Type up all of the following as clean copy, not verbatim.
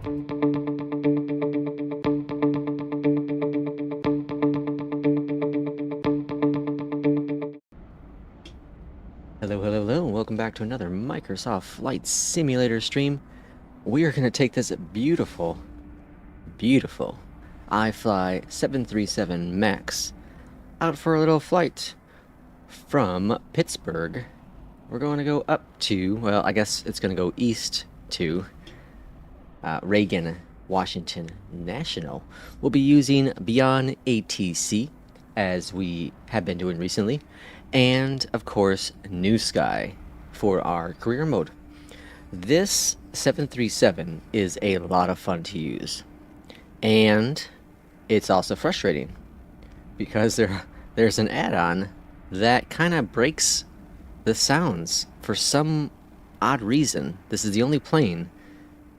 Hello, hello, hello, and welcome back to another Microsoft Flight Simulator stream. We are going to take this beautiful, beautiful iFly 737 MAX out for a little flight from Pittsburgh. We're going to go up to, well, I guess it's going to go east to Reagan, Washington National. We'll be using Beyond ATC, as we have been doing recently, and of course New Sky for our career mode. This 737 is a lot of fun to use, and it's also frustrating because there's an add-on that kind of breaks the sounds for some odd reason. This is the only plane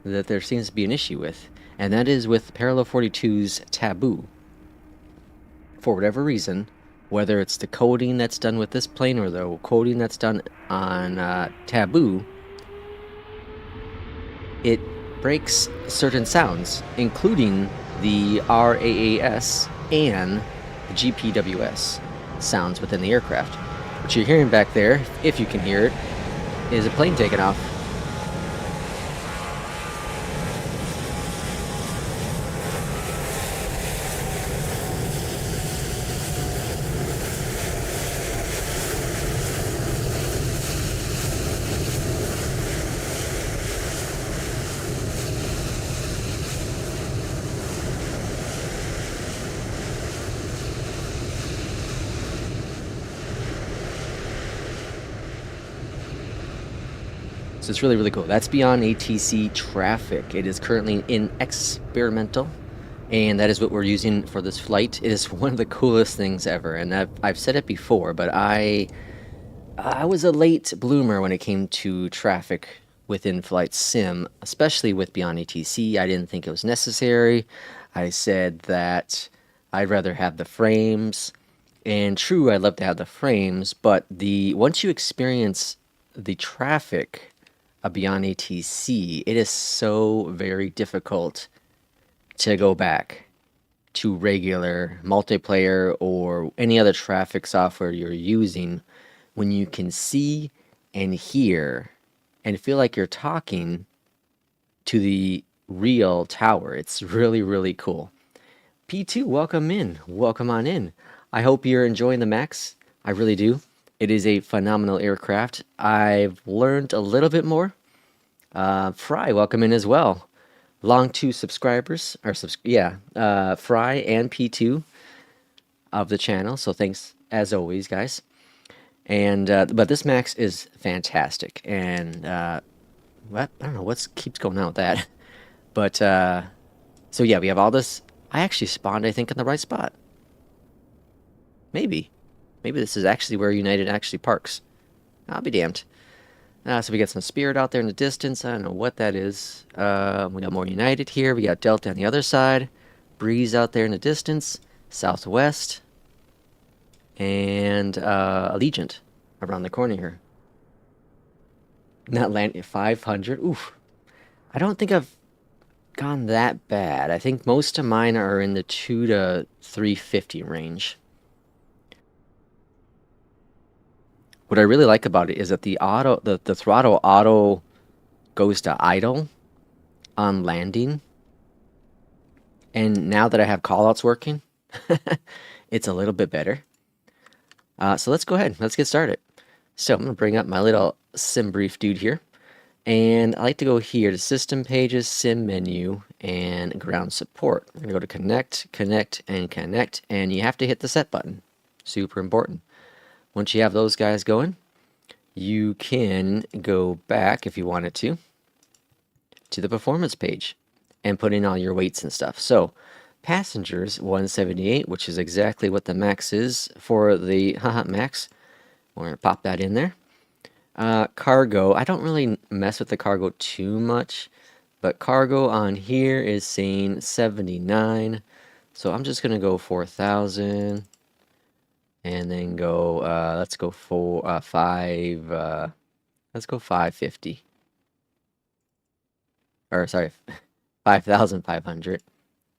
that there seems to be an issue with, and that is with Parallel 42's Taboo. For whatever reason, whether it's the coding that's done with this plane or the coding that's done on Taboo, it breaks certain sounds, including the RAAS and the GPWS sounds within the aircraft. What you're hearing back there, if you can hear it, is a plane taking off. So it's really, really cool. That's Beyond ATC traffic. It is currently in experimental, and that is what we're using for this flight. It is one of the coolest things ever, and I've said it before, but I was a late bloomer when it came to traffic within flight sim, especially with Beyond ATC. I didn't think it was necessary. I said that I'd rather have the frames, and true, I'd love to have the frames, but once you experience the traffic Beyond ATC, it is so very difficult to go back to regular multiplayer or any other traffic software you're using when you can see and hear and feel like you're talking to the real tower. It's really, really cool. P2, welcome in. Welcome on in. I hope you're enjoying the MAX. I really do. It is a phenomenal aircraft. I've learned a little bit more. Fry, welcome in as well. Long 2 subscribers, or Fry and P2 of the channel. So thanks as always, guys. And but this MAX is fantastic. And what I don't know what keeps going on with that. But so yeah, we have all this. I actually spawned, I think, in the right spot. Maybe this is actually where United actually parks. I'll be damned. So we got some Spirit out there in the distance. I don't know what that is. We got more United here. We got Delta on the other side. Breeze out there in the distance. Southwest. And Allegiant around the corner here. Not landing 500. Oof. I don't think I've gone that bad. I think most of mine are in the 2 to 350 range. What I really like about it is that the throttle auto goes to idle on landing. And now that I have callouts working, it's a little bit better. So let's go ahead. Let's get started. So I'm going to bring up my little sim brief dude here. And I like to go here to System Pages, Sim Menu, and Ground Support. I'm going to go to Connect, Connect, and Connect. And you have to hit the Set button. Super important. Once you have those guys going, you can go back, if you wanted to the performance page and put in all your weights and stuff. So, passengers, 178, which is exactly what the max is for the MAX. We're going to pop that in there. Cargo, I don't really mess with the cargo too much, but cargo on here is saying 79. So I'm just going to go 4,000. And then go, let's go for let's go 550. Or sorry, 5,500.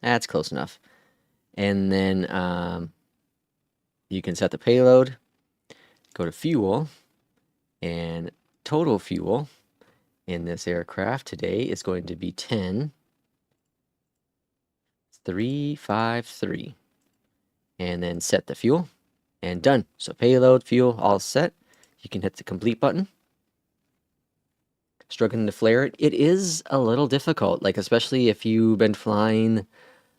That's close enough. And then you can set the payload, go to fuel, and total fuel in this aircraft today is going to be 10,353. And then set the fuel, and done. So payload, fuel, all set. You can hit the complete button. Struggling to flare it. It is a little difficult, like especially if you've been flying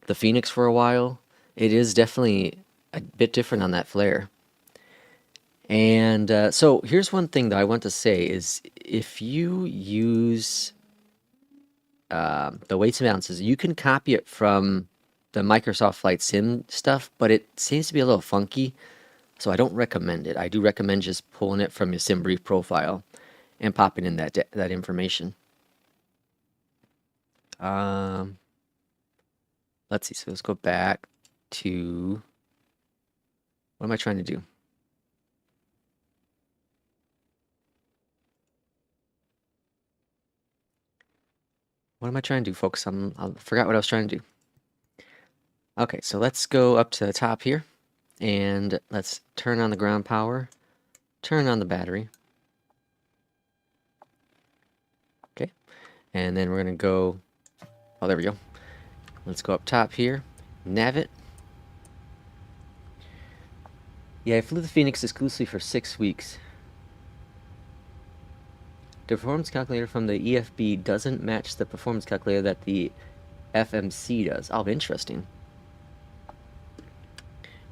the Phoenix for a while. It is definitely a bit different on that flare. And so here's one thing that I want to say is if you use the weights and balances, you can copy it from the Microsoft Flight Sim stuff, but it seems to be a little funky, so I don't recommend it. I do recommend just pulling it from your SimBrief profile and popping in that information. Let's see. So let's go back to what am I trying to do? What am I trying to do, folks? I forgot what I was trying to do. Okay, so let's go up to the top here, and let's turn on the ground power, turn on the battery. Okay, and then we're gonna go, oh, there we go. Let's go up top here, nav it. Yeah, I flew the Phoenix exclusively for 6 weeks. The performance calculator from the EFB doesn't match the performance calculator that the FMC does. Oh, interesting.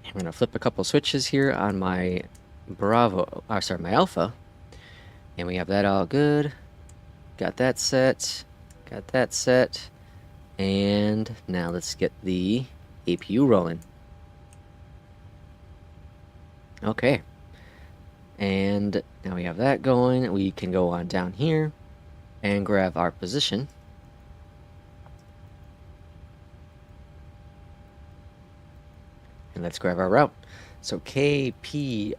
I'm going to flip a couple switches here on my Bravo, my Alpha. And we have that all good. Got that set. Got that set. And now let's get the APU rolling. Okay. And now we have that going. We can go on down here and grab our position. And let's grab our route. So KPIT.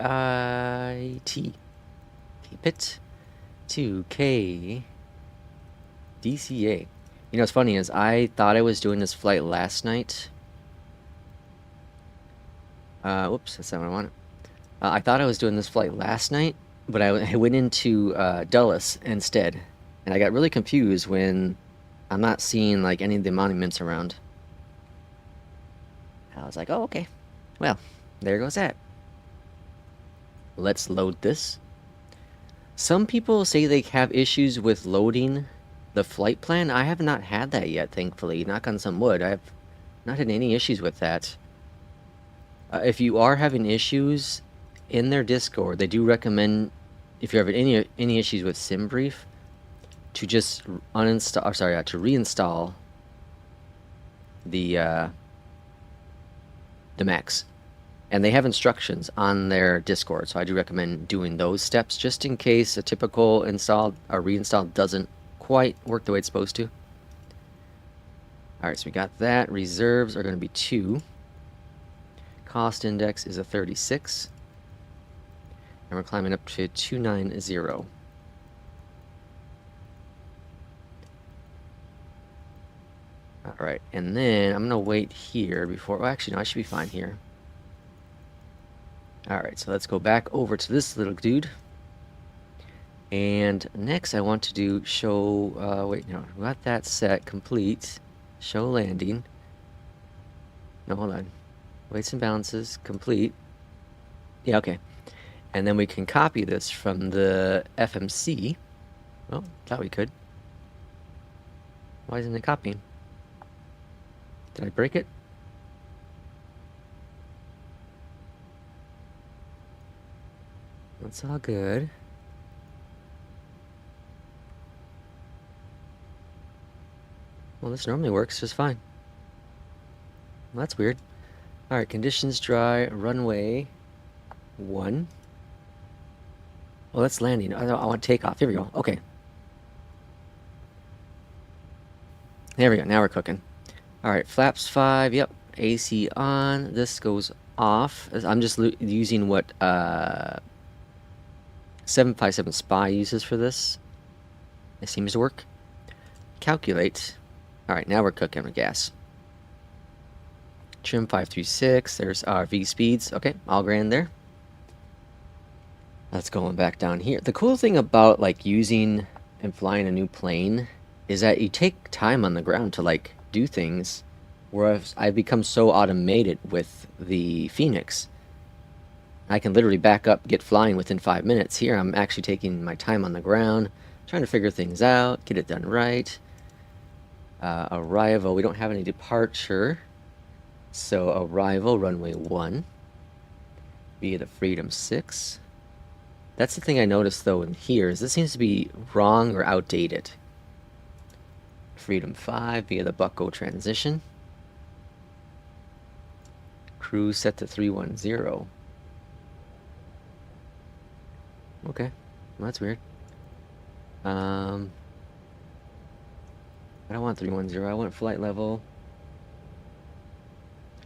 Keep it to KDCA. You know what's funny is I thought I was doing this flight last night. Whoops, that's not what I wanted. I thought I was doing this flight last night, but I went into Dulles instead. And I got really confused when I'm not seeing like any of the monuments around. I was like, oh, okay. Well, there goes that. Let's load this. Some people say they have issues with loading the flight plan. I have not had that yet, thankfully. Knock on some wood. I have not had any issues with that. If you are having issues in their Discord, they do recommend, if you're having any issues with SimBrief, to just uninstall, or sorry, to reinstall the Macs. And they have instructions on their Discord, so I do recommend doing those steps just in case a typical install or reinstall doesn't quite work the way it's supposed to. Alright, so we got that. Reserves are going to be 2. Cost index is a 36. And we're climbing up to 290. Alright, and then I'm going to wait here before... Well, actually, no, I should be fine here. Alright, so let's go back over to this little dude. And next I want to do show... wait, no, we got that set complete. Show landing. No, hold on. Weights and balances, complete. Yeah, okay. And then we can copy this from the FMC. Well, thought we could. Why isn't it copying? Did I break it? That's all good. Well, this normally works just fine. Well, that's weird. Alright, conditions dry, runway 1. Well, that's landing. I want takeoff. Here we go. Okay. There we go. Now we're cooking. Alright, flaps 5. Yep. AC on. This goes off. I'm just using what 757 Spy uses for this. It seems to work. Calculate. All right, now we're cooking with gas. Trim 536. There's our V speeds. Okay, all grand there. Let's go back down here. The cool thing about like using and flying a new plane is that you take time on the ground to like do things, whereas I've become so automated with the Phoenix. I can literally back up, get flying within 5 minutes. Here I'm actually taking my time on the ground, trying to figure things out, get it done right. Arrival, we don't have any departure. So arrival, runway 1 via the Freedom 6. That's the thing I noticed though in here, is this seems to be wrong or outdated. Freedom 5 via the Bucko transition. Cruise set to 310. Okay, well, that's weird. I don't want 310, I want flight level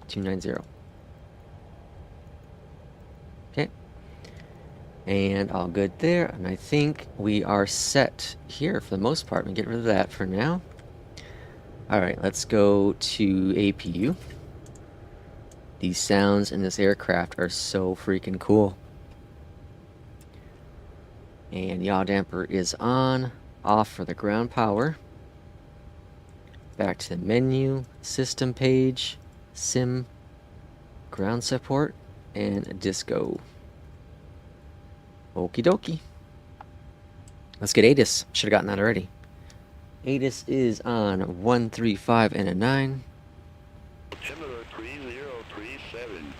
290. Okay. And all good there. And I think we are set here for the most part. We get rid of that for now. Alright, let's go to APU. These sounds in this aircraft are so freaking cool. And yaw damper is on. Off for the ground power. Back to the menu, system page, sim, ground support, and disco. Okie dokie. Let's get ATIS. Should have gotten that already. ATIS is on 135 and a 9. Altimeter 3037.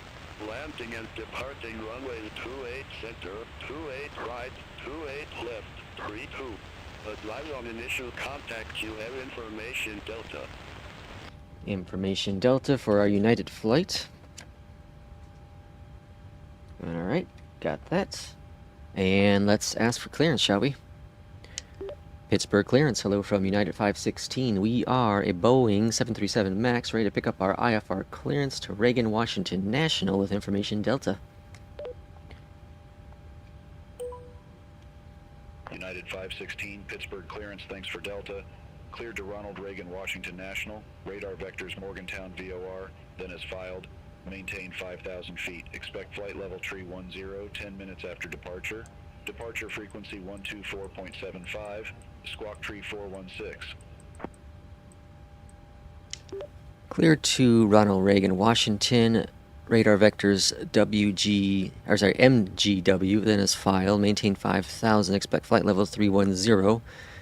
Landing and departing runway 28 center, 28 right, 28 left, 32. Advise on initial contact. You have information Delta. Information Delta for our United flight. Alright, got that. And let's ask for clearance, shall we? Pittsburgh clearance, hello from United 516. We are a Boeing 737 MAX ready to pick up our IFR clearance to Reagan, Washington National with information Delta. United 516, Pittsburgh clearance, thanks for Delta. Cleared to Ronald Reagan, Washington National. Radar vectors Morgantown VOR, then as filed. Maintain 5,000 feet. Expect flight level tree 10, 10 minutes after departure. Departure frequency 124.75. Squawk tree 416. Clear to Ronald Reagan, Washington. Radar vectors MGW, then as filed. Maintain 5,000. Expect flight level 310.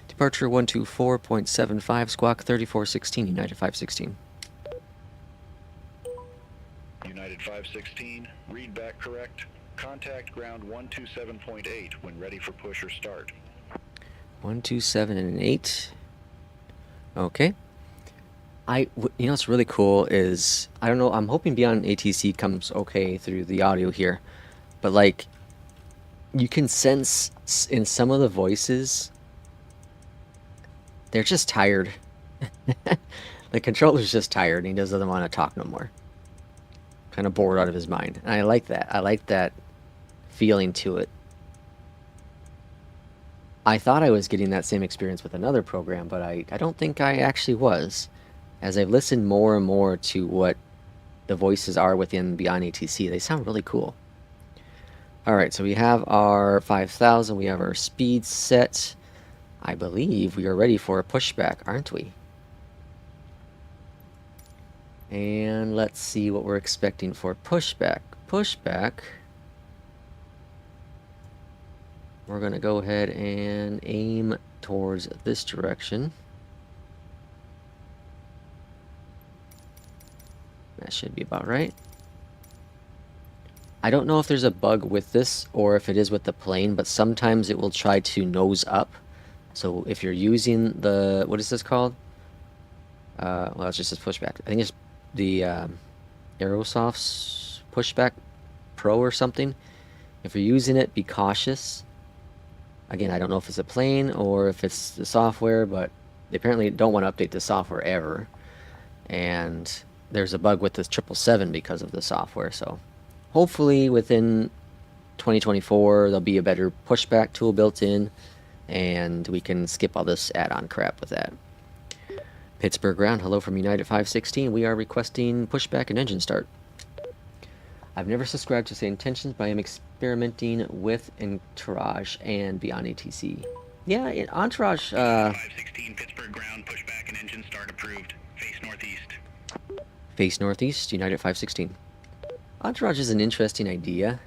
Departure 124.75. Squawk 3416. United 516. United 516, read back correct. Contact ground 127.8 when ready for push or start. 127 and an 8. Okay. You know what's really cool is, I don't know, I'm hoping Beyond ATC comes okay through the audio here, but like, you can sense in some of the voices, they're just tired. The controller's just tired and he doesn't want to talk no more. Kind of bored out of his mind. And I like that. I like that feeling to it. I thought I was getting that same experience with another program, but I don't think I actually was. As I've listened more and more to what the voices are within Beyond ATC, they sound really cool. Alright, so we have our 5,000, we have our speed set. I believe we are ready for a pushback, aren't we? And let's see what we're expecting for pushback. Pushback, we're going to go ahead and aim towards this direction. That should be about right. I don't know if there's a bug with this or if it is with the plane, but sometimes it will try to nose up. So if you're using the, what is this called? Well, it's just a pushback. I think it's the Aerosoft's Pushback Pro or something. If you're using it, be cautious. Again, I don't know if it's a plane or if it's the software, but they apparently don't want to update the software ever. And there's a bug with this 777 because of the software. So hopefully within 2024 there'll be a better pushback tool built in and we can skip all this add-on crap with that. Pittsburgh ground, hello from United 516. We are requesting pushback and engine start. I've never subscribed to say intentions, but I am experimenting with Entourage and beyond ATC. Yeah, Entourage. 516 Pittsburgh ground, pushback and engine start approved. Face northeast. Face northeast, United 516. Entourage is an interesting idea,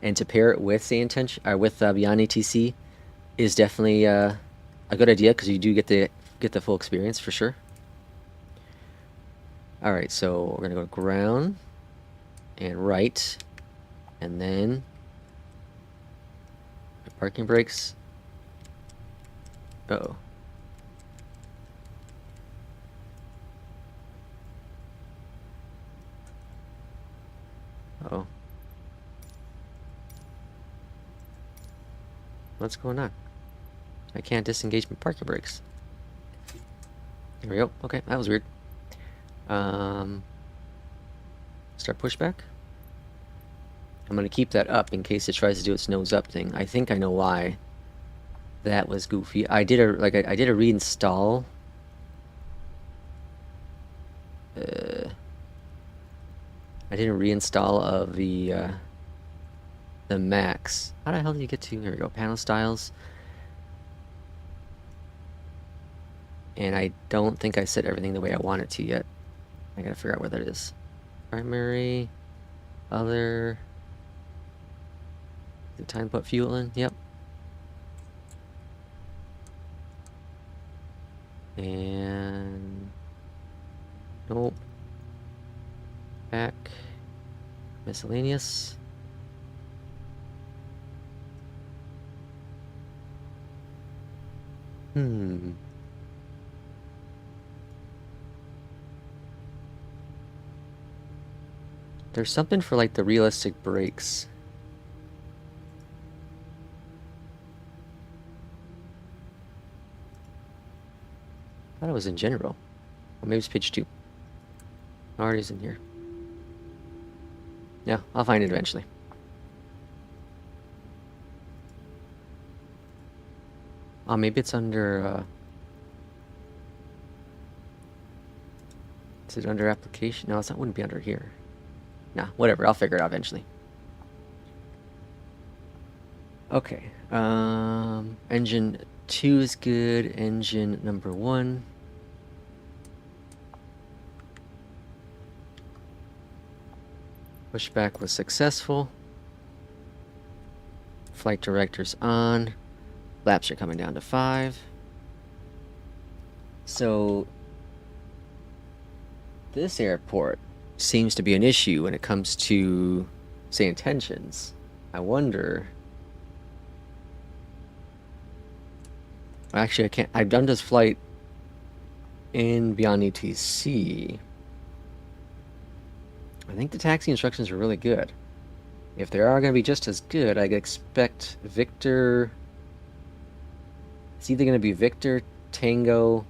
and to pair it with say intention or with beyond ATC is definitely a good idea because you do get the full experience for sure. All right, so we're gonna go ground and right, and then parking brakes. Uh-oh. Uh-oh. What's going on? I can't disengage my parking brakes. There we go. Okay, that was weird. Start pushback. I'm gonna keep that up in case it tries to do its nose up thing. I think I know why that was goofy. I did a reinstall. I did a reinstall of the Max. How the hell did you get to? There we go. Panel styles. And I don't think I set everything the way I want it to yet. I gotta figure out where that is. Primary, other. The time to put fuel in. Yep. And nope. Back. Miscellaneous. There's something for like the realistic brakes. I thought it was in general. Or maybe it's page 2. Already is in here. Yeah, I'll find it eventually. Oh, maybe it's under, is it under application? No, that wouldn't be under here. Nah, whatever, I'll figure it out eventually. Okay, engine 2 is good, engine number 1. Pushback was successful. Flight director's on. Laps are coming down to 5. So this airport seems to be an issue when it comes to, say, intentions. I wonder. Actually, I can't. I've done this flight in Beyond ATC. I think the taxi instructions are really good. If they are going to be just as good, I'd expect Victor. It's either going to be Victor, Tango,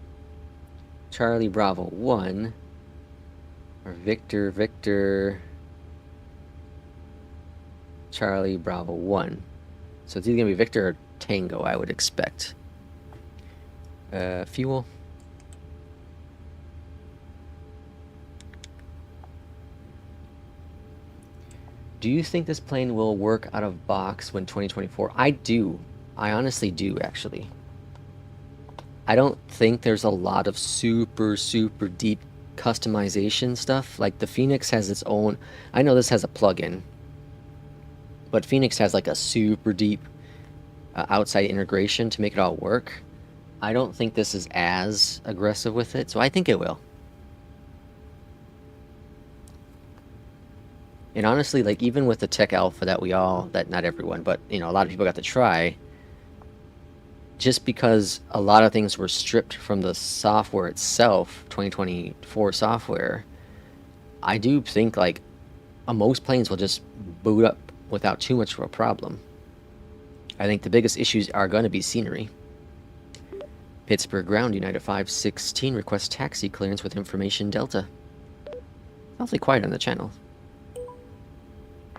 Charlie, Bravo 1, or Victor, Charlie, Bravo 1. So it's either going to be Victor or Tango, I would expect. Fuel. Do you think this plane will work out of box when 2024? I do. I honestly do, actually. I don't think there's a lot of super deep customization stuff. Like the Phoenix has its own. I know this has a plugin, but Phoenix has like a super deep outside integration to make it all work. I don't think this is as aggressive with it, so I think it will. And honestly, like even with the Tech Alpha that not everyone, but you know, a lot of people got to try, just because a lot of things were stripped from the software itself, 2024 software, I do think like most planes will just boot up without too much of a problem. I think the biggest issues are going to be scenery. Pittsburgh ground, United 516 requests taxi clearance with information Delta. Awfully quiet on the channel.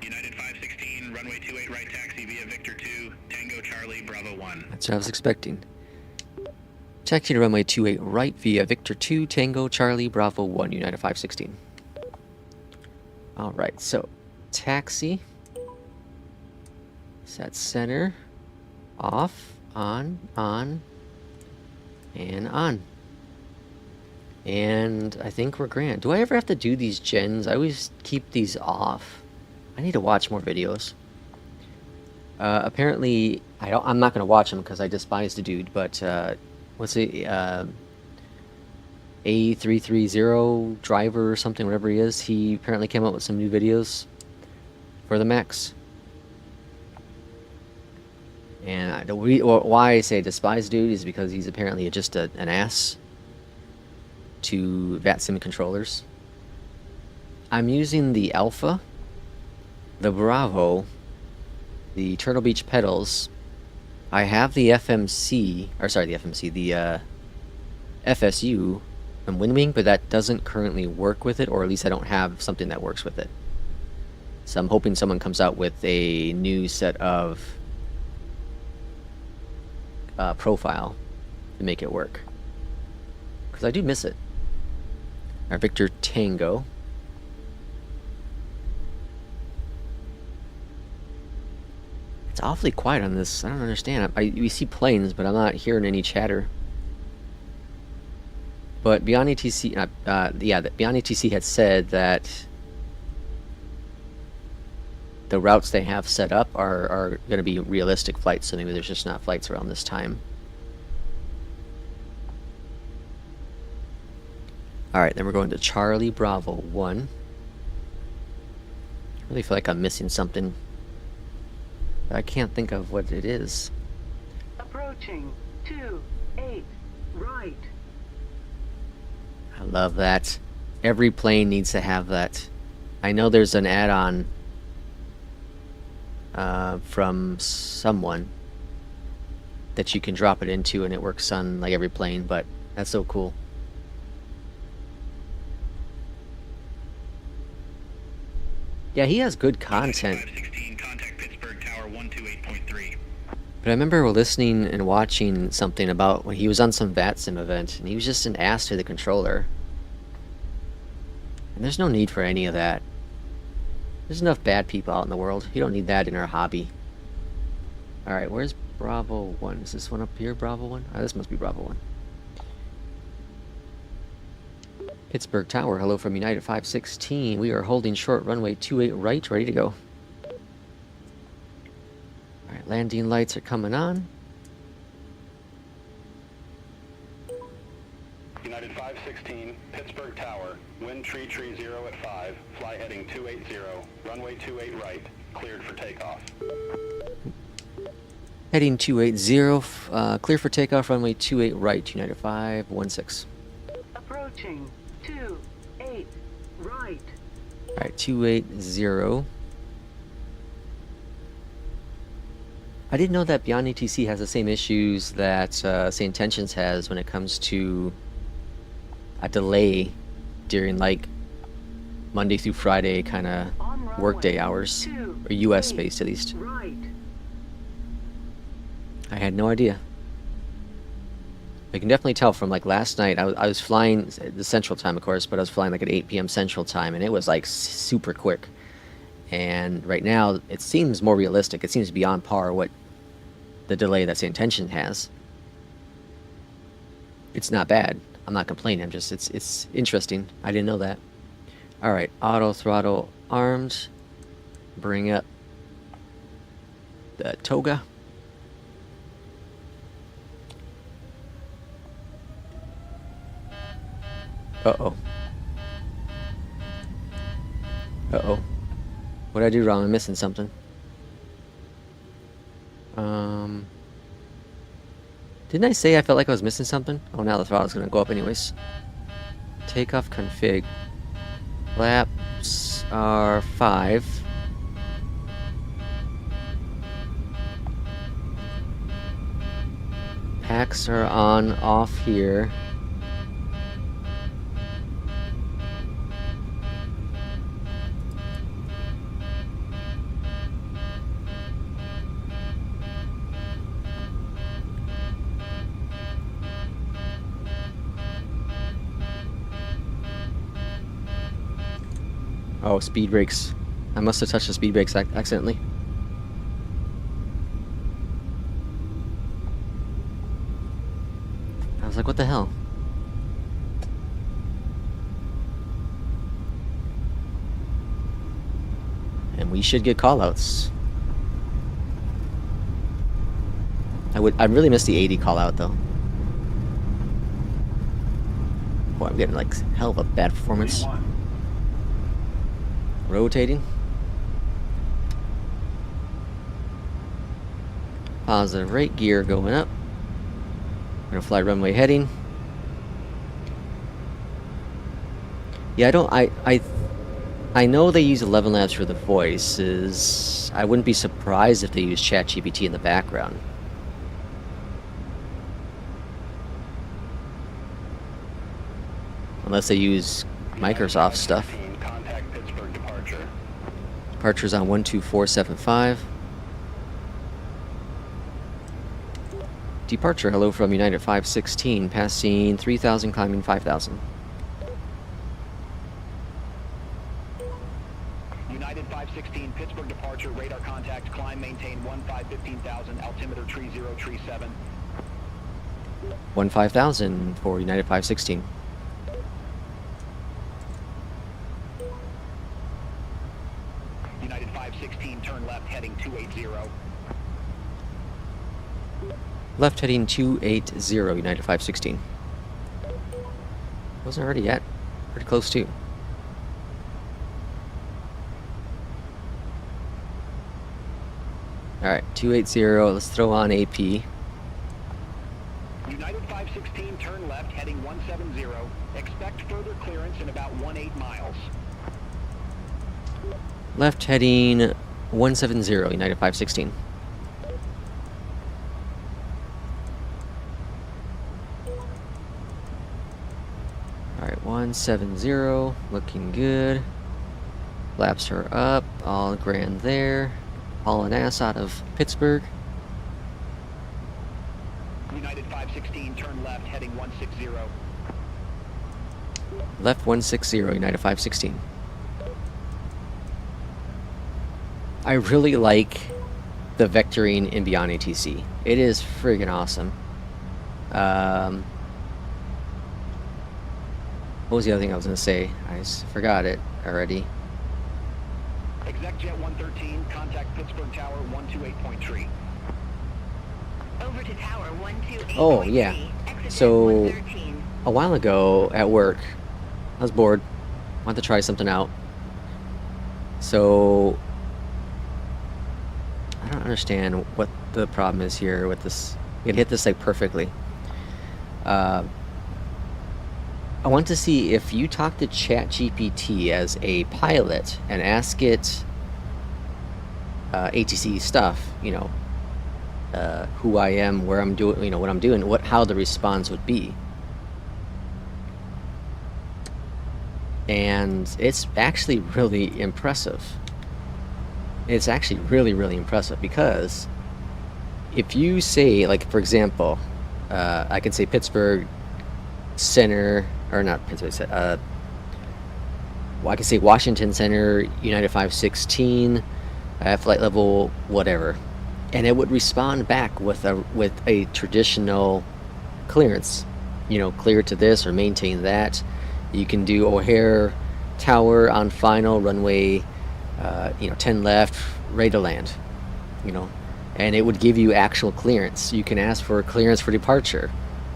United 516, runway 28 right taxi via Victor 2, Tango Charlie, Bravo 1. That's what I was expecting. Taxi to runway 28 right via Victor 2, Tango, Charlie, Bravo 1, United 516. Alright, so taxi. Set center. Off, on, and on. And I think we're grand. Do I ever have to do these gens? I always keep these off. I need to watch more videos. Apparently, I'm not going to watch them because I despise the dude, but what's it? A330 driver or something, whatever he is, he apparently came up with some new videos for the Max. And why I say despise dude is because he's apparently just an ass to VATSIM controllers. I'm using the Alpha, the Bravo, the Turtle Beach pedals. I have the FSU and Windwing, but that doesn't currently work with it, or at least I don't have something that works with it. So I'm hoping someone comes out with a new set of profile to make it work, because I do miss it. Our Victor Tango. It's awfully quiet on this. I don't understand. We see planes, but I'm not hearing any chatter. But Beyond ATC, Beyond ATC had said that the routes they have set up are going to be realistic flights, so maybe there's just not flights around this time. Alright, then we're going to Charlie Bravo 1. I really feel like I'm missing something, but I can't think of what it is. Approaching 28 right. I love that. Every plane needs to have that. I know there's an add-on from someone that you can drop it into and it works on like every plane, but that's so cool. Yeah, he has good content. 516, contact Pittsburgh Tower 128.3. But I remember listening and watching something about when he was on some VATSIM event, and he was just an ass to the controller. And there's no need for any of that. There's enough bad people out in the world. You don't need that in our hobby. Alright, where's Bravo 1? Is this one up here, Bravo 1? Oh, this must be Bravo 1. Pittsburgh Tower, hello from United 516. We are holding short runway 28 right, ready to go. Alright, landing lights are coming on. United 516, Pittsburgh Tower, wind tree 0 at 5, fly heading 280, runway 28 right, cleared for takeoff. Heading 280, clear for takeoff, runway 28 right, United 516. Approaching 28 right. Alright, 280. I didn't know that Beyond ATC has the same issues that Say Intentions has when it comes to a delay during like Monday through Friday kind of workday hours, or US based at least. Right. I had no idea. I can definitely tell from like last night. I was flying the Central Time, of course, but I was flying like at 8 p.m. Central Time, and it was like super quick. And right now, it seems more realistic. It seems to be on par what the delay that Say Intention has. It's not bad. I'm not complaining. I'm just it's interesting. I didn't know that. All right, auto throttle armed. Bring up the toga. Uh-oh. Uh-oh. What did I do wrong? I'm missing something. Didn't I say I felt like I was missing something? Oh, now the throttle's gonna go up anyways. Takeoff config. Flaps are 5. Packs are on, off here. Oh, speed brakes. I must have touched the speed brakes accidentally. I was like, what the hell? And we should get callouts. I really miss the 80 callout though. Boy, I'm getting like hell of a bad performance. Rotating. Positive right gear going up. We're gonna fly runway heading. Yeah, I know they use 11 Labs for the voices. I wouldn't be surprised if they use ChatGPT in the background. Unless they use Microsoft stuff. Contact Pittsburgh departure. Departure's on 12475. Departure, hello from United 516, passing 3,000, climbing 5,000. United 516, Pittsburgh departure, radar contact, climb, maintain 15,000, altimeter tree 037. 15,000 for United 516. United 516, turn left, heading 280. Left heading 280, United 516. Wasn't already yet. Pretty close too. Alright, 280, let's throw on AP. United 516, turn left, heading 170. Expect further clearance in about 18 miles. Left heading 170, United 516. Alright, 170, looking good. Flaps her up, all grand there. Hauling ass out of Pittsburgh. United 516, turn left, heading 160. Left 160, United 516. I really like the vectoring in Beyond ATC. It is friggin' awesome. What was the other thing I was gonna say? I just forgot it already. ExecJet 113, contact Pittsburgh Tower 128.3. Over to Tower 128.3. Oh, yeah. So, 113. a while ago at work, I was bored, wanted to try something out. So, I don't understand what the problem is here with this. You can hit this like perfectly. I want to see if you talk to ChatGPT as a pilot and ask it ATC stuff, you know, who I am, where I'm doing, you know, what I'm doing, how the response would be. And it's actually really impressive. It's actually really, really impressive because if you say, like, for example, I could say Pittsburgh Center, or not Pittsburgh, well, I could say Washington Center, United 516, flight level, whatever. And it would respond back with a traditional clearance. You know, clear to this or maintain that. You can do O'Hare Tower on final, runway, 10 left, ready to land, you know, and it would give you actual clearance. You can ask for clearance for departure.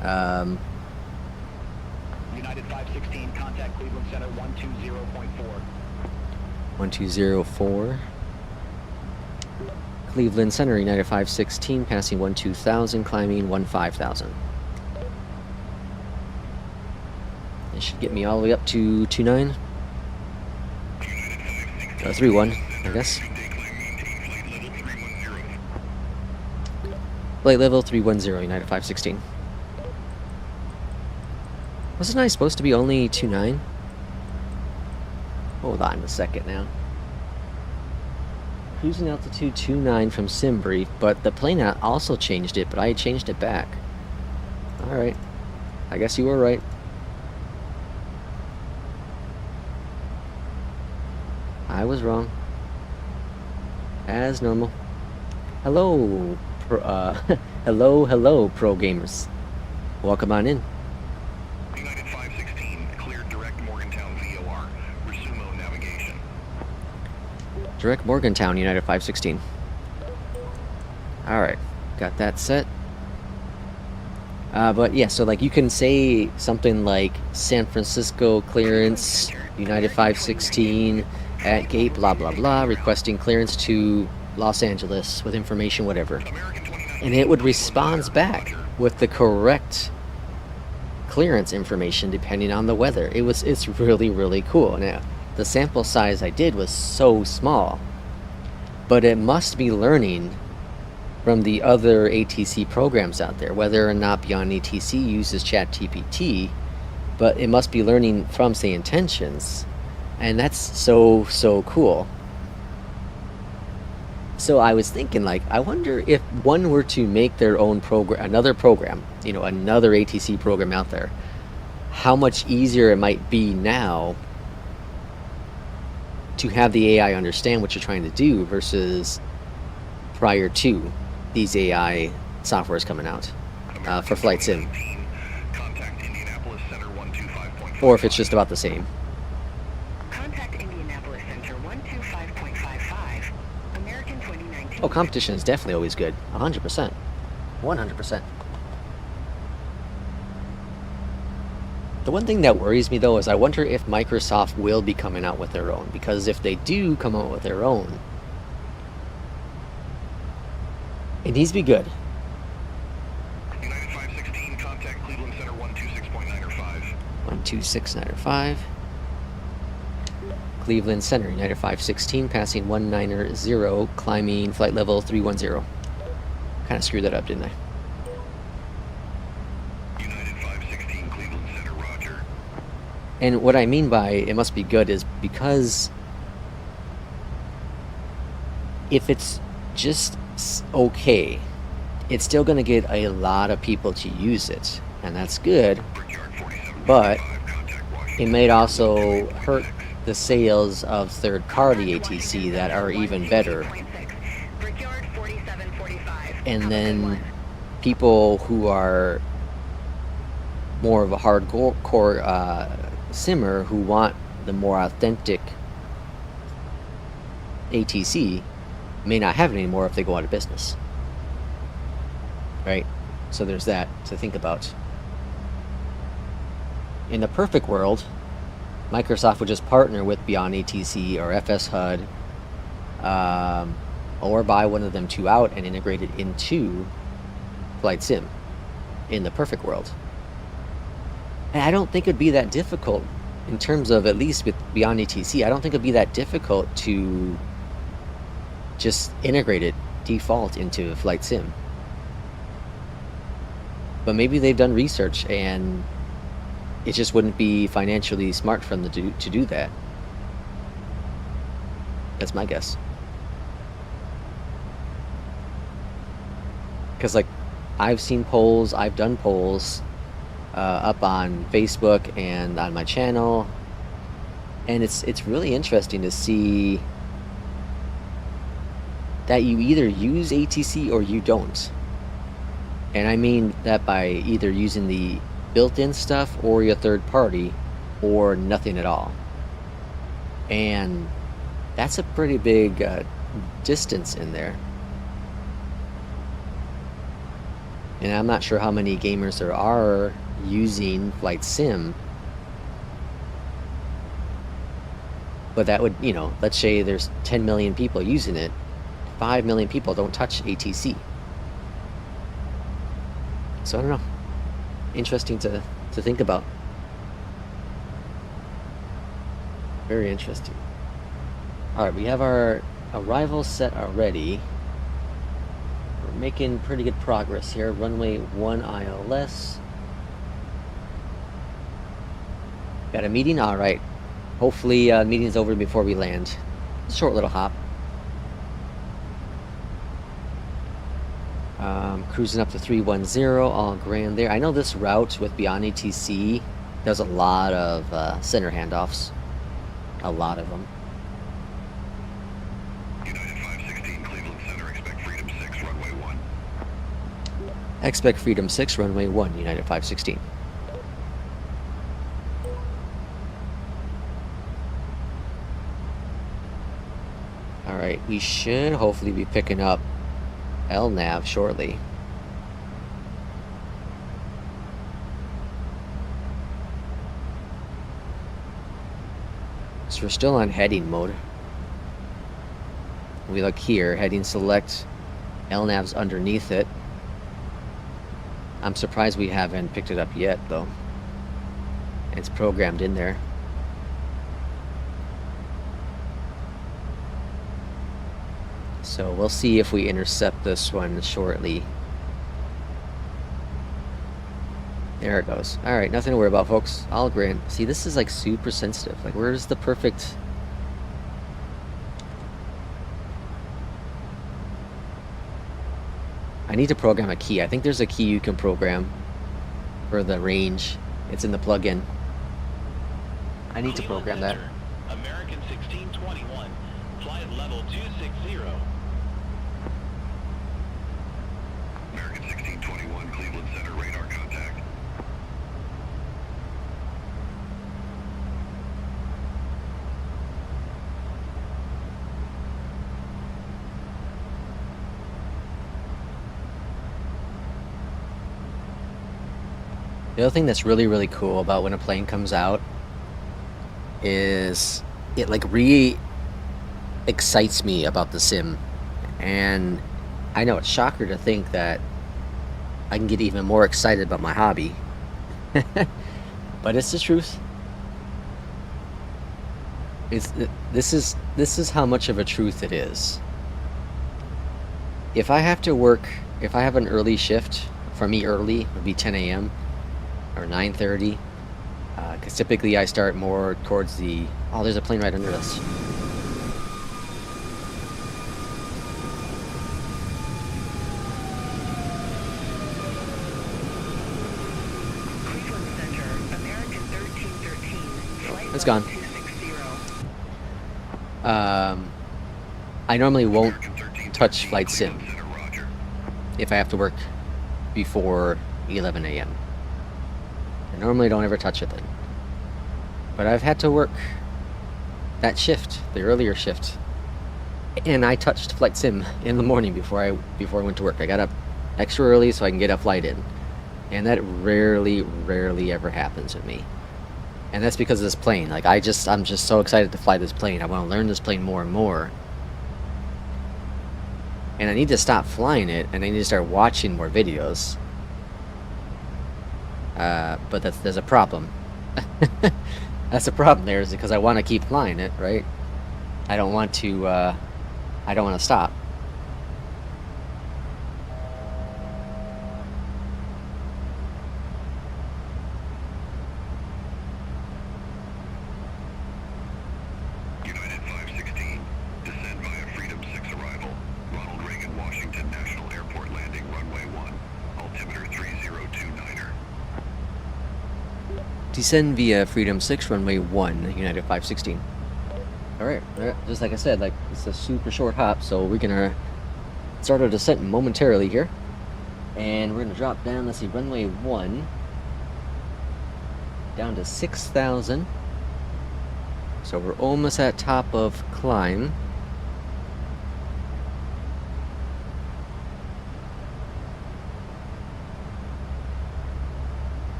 United 516, contact Cleveland Center 120.4. 1204. Cleveland Center, United 516, passing 12,000, climbing 15,000. It should get me all the way up to 29. 31, I guess. Flight level 310, United 516. Wasn't I supposed to be only 29? Hold on a second now. Cruising altitude 29 from SimBrief, but the plane also changed it, but I changed it back. Alright. I guess you were right. I was wrong. As normal. Hello, hello, pro gamers. Welcome on in. United 516, cleared direct Morgantown VOR. Resumo navigation. Direct Morgantown, United 516. Alright, got that set. But yeah, so like you can say something like San Francisco clearance, United 516, at gate blah blah blah, requesting clearance to Los Angeles with information, whatever. And it would respond back with the correct clearance information depending on the weather. It's really, really cool. Now, the sample size I did was so small, but it must be learning from the other ATC programs out there, whether or not Beyond ATC uses ChatGPT, but it must be learning from, say, intentions, and that's so cool. So I was thinking, like, I wonder if one were to make their own program, another program, you know, another ATC program out there, how much easier it might be now to have the AI understand what you're trying to do versus prior to these AI softwares coming out for flight sim, Contact Indianapolis Center 125.5. or if it's just about the same. Contact Indianapolis Center 125.55. American 2019. Oh, competition is definitely always good. 100%. 100%. The one thing that worries me, though, is I wonder if Microsoft will be coming out with their own. Because if they do come out with their own, it needs to be good. United 516, contact Cleveland Center 126.905. 126.905. Cleveland Center, United 516, passing 190, climbing flight level 310. Kind of screwed that up, didn't I? United 516, Cleveland Center, roger. And what I mean by it must be good is because if it's just okay, it's still going to get a lot of people to use it, and that's good, Brickyard 47. but Contact Washington. it might also hurt the sales of third-party ATC that are even better. Brickyard 4745. And then people who are more of a hardcore simmer who want the more authentic ATC may not have it anymore if they go out of business. Right? So there's that to think about. In the perfect world, Microsoft would just partner with Beyond ATC or FS HUD, or buy one of them two out and integrate it into Flight Sim in the perfect world. And I don't think it'd be that difficult in terms of, at least with Beyond ATC, I don't think it'd be that difficult to just integrate it default into Flight Sim. But maybe they've done research and it just wouldn't be financially smart for them to do that. That's my guess. Because, like, I've seen polls, I've done polls up on Facebook and on my channel, and it's really interesting to see that you either use ATC or you don't. And I mean that by either using the built-in stuff or your third party or nothing at all. And that's a pretty big distance in there. And I'm not sure how many gamers there are using Flight Sim, but that would, you know, let's say there's 10 million people using it, 5 million people don't touch ATC. So I don't know. Interesting to think about. Very interesting. Alright, we have our arrival set already. We're making pretty good progress here. Runway 1 ILS. Got a meeting? Alright. Hopefully meeting's over before we land. Short little hop. Cruising up to 310, all grand there. I know this route with Beyond ATC does a lot of center handoffs. A lot of them. Expect Freedom 6, runway 1, United 516. Alright, we should hopefully be picking up LNAV shortly. So we're still on heading mode. We look here, heading select, LNAV's underneath it. I'm surprised we haven't picked it up yet though. It's programmed in there. So we'll see if we intercept this one shortly. There it goes. Alright, nothing to worry about, folks. All grand. See, this is like super sensitive. Like, where's the perfect... I need to program a key. I think there's a key you can program for the range. It's in the plugin. I need to program that. American 1621, flight level 260. American 1621, Cleveland Center, radar contact. The other thing that's really, really cool about when a plane comes out is it like excites me about the sim. And I know it's shocker to think that I can get even more excited about my hobby. But it's the truth. This is how much of a truth it is. If I have to work, if I have an early shift, for me early would be 10 a.m. or 9:30, because typically I start more towards the... Oh, there's a plane right under us. Cleveland Center, American 1313, flight It's level gone. 260. I normally won't American 1313, touch flight sim Cleveland Center, roger. if I have to work before 11 a.m. I normally don't ever touch it then. But I've had to work that shift, the earlier shift, and I touched flight sim in the morning before I went to work. I got up extra early so I can get a flight in, and that rarely ever happens with me. And that's because of this plane. Like I'm just so excited to fly this plane. I want to learn this plane more and more. And I need to stop flying it, and I need to start watching more videos. But there's a problem. That's a problem there, is because I want to keep flying it, right? I don't want to stop. United 516, descend via Freedom 6 arrival. Ronald Reagan, Washington National Airport landing, runway 1. Altimeter 3029er. Descend via Freedom 6, runway 1, United 516. Alright, just like I said, like, it's a super short hop, so we're gonna start our descent momentarily here. And we're gonna drop down, let's see, runway 1, down to 6,000. So we're almost at top of climb.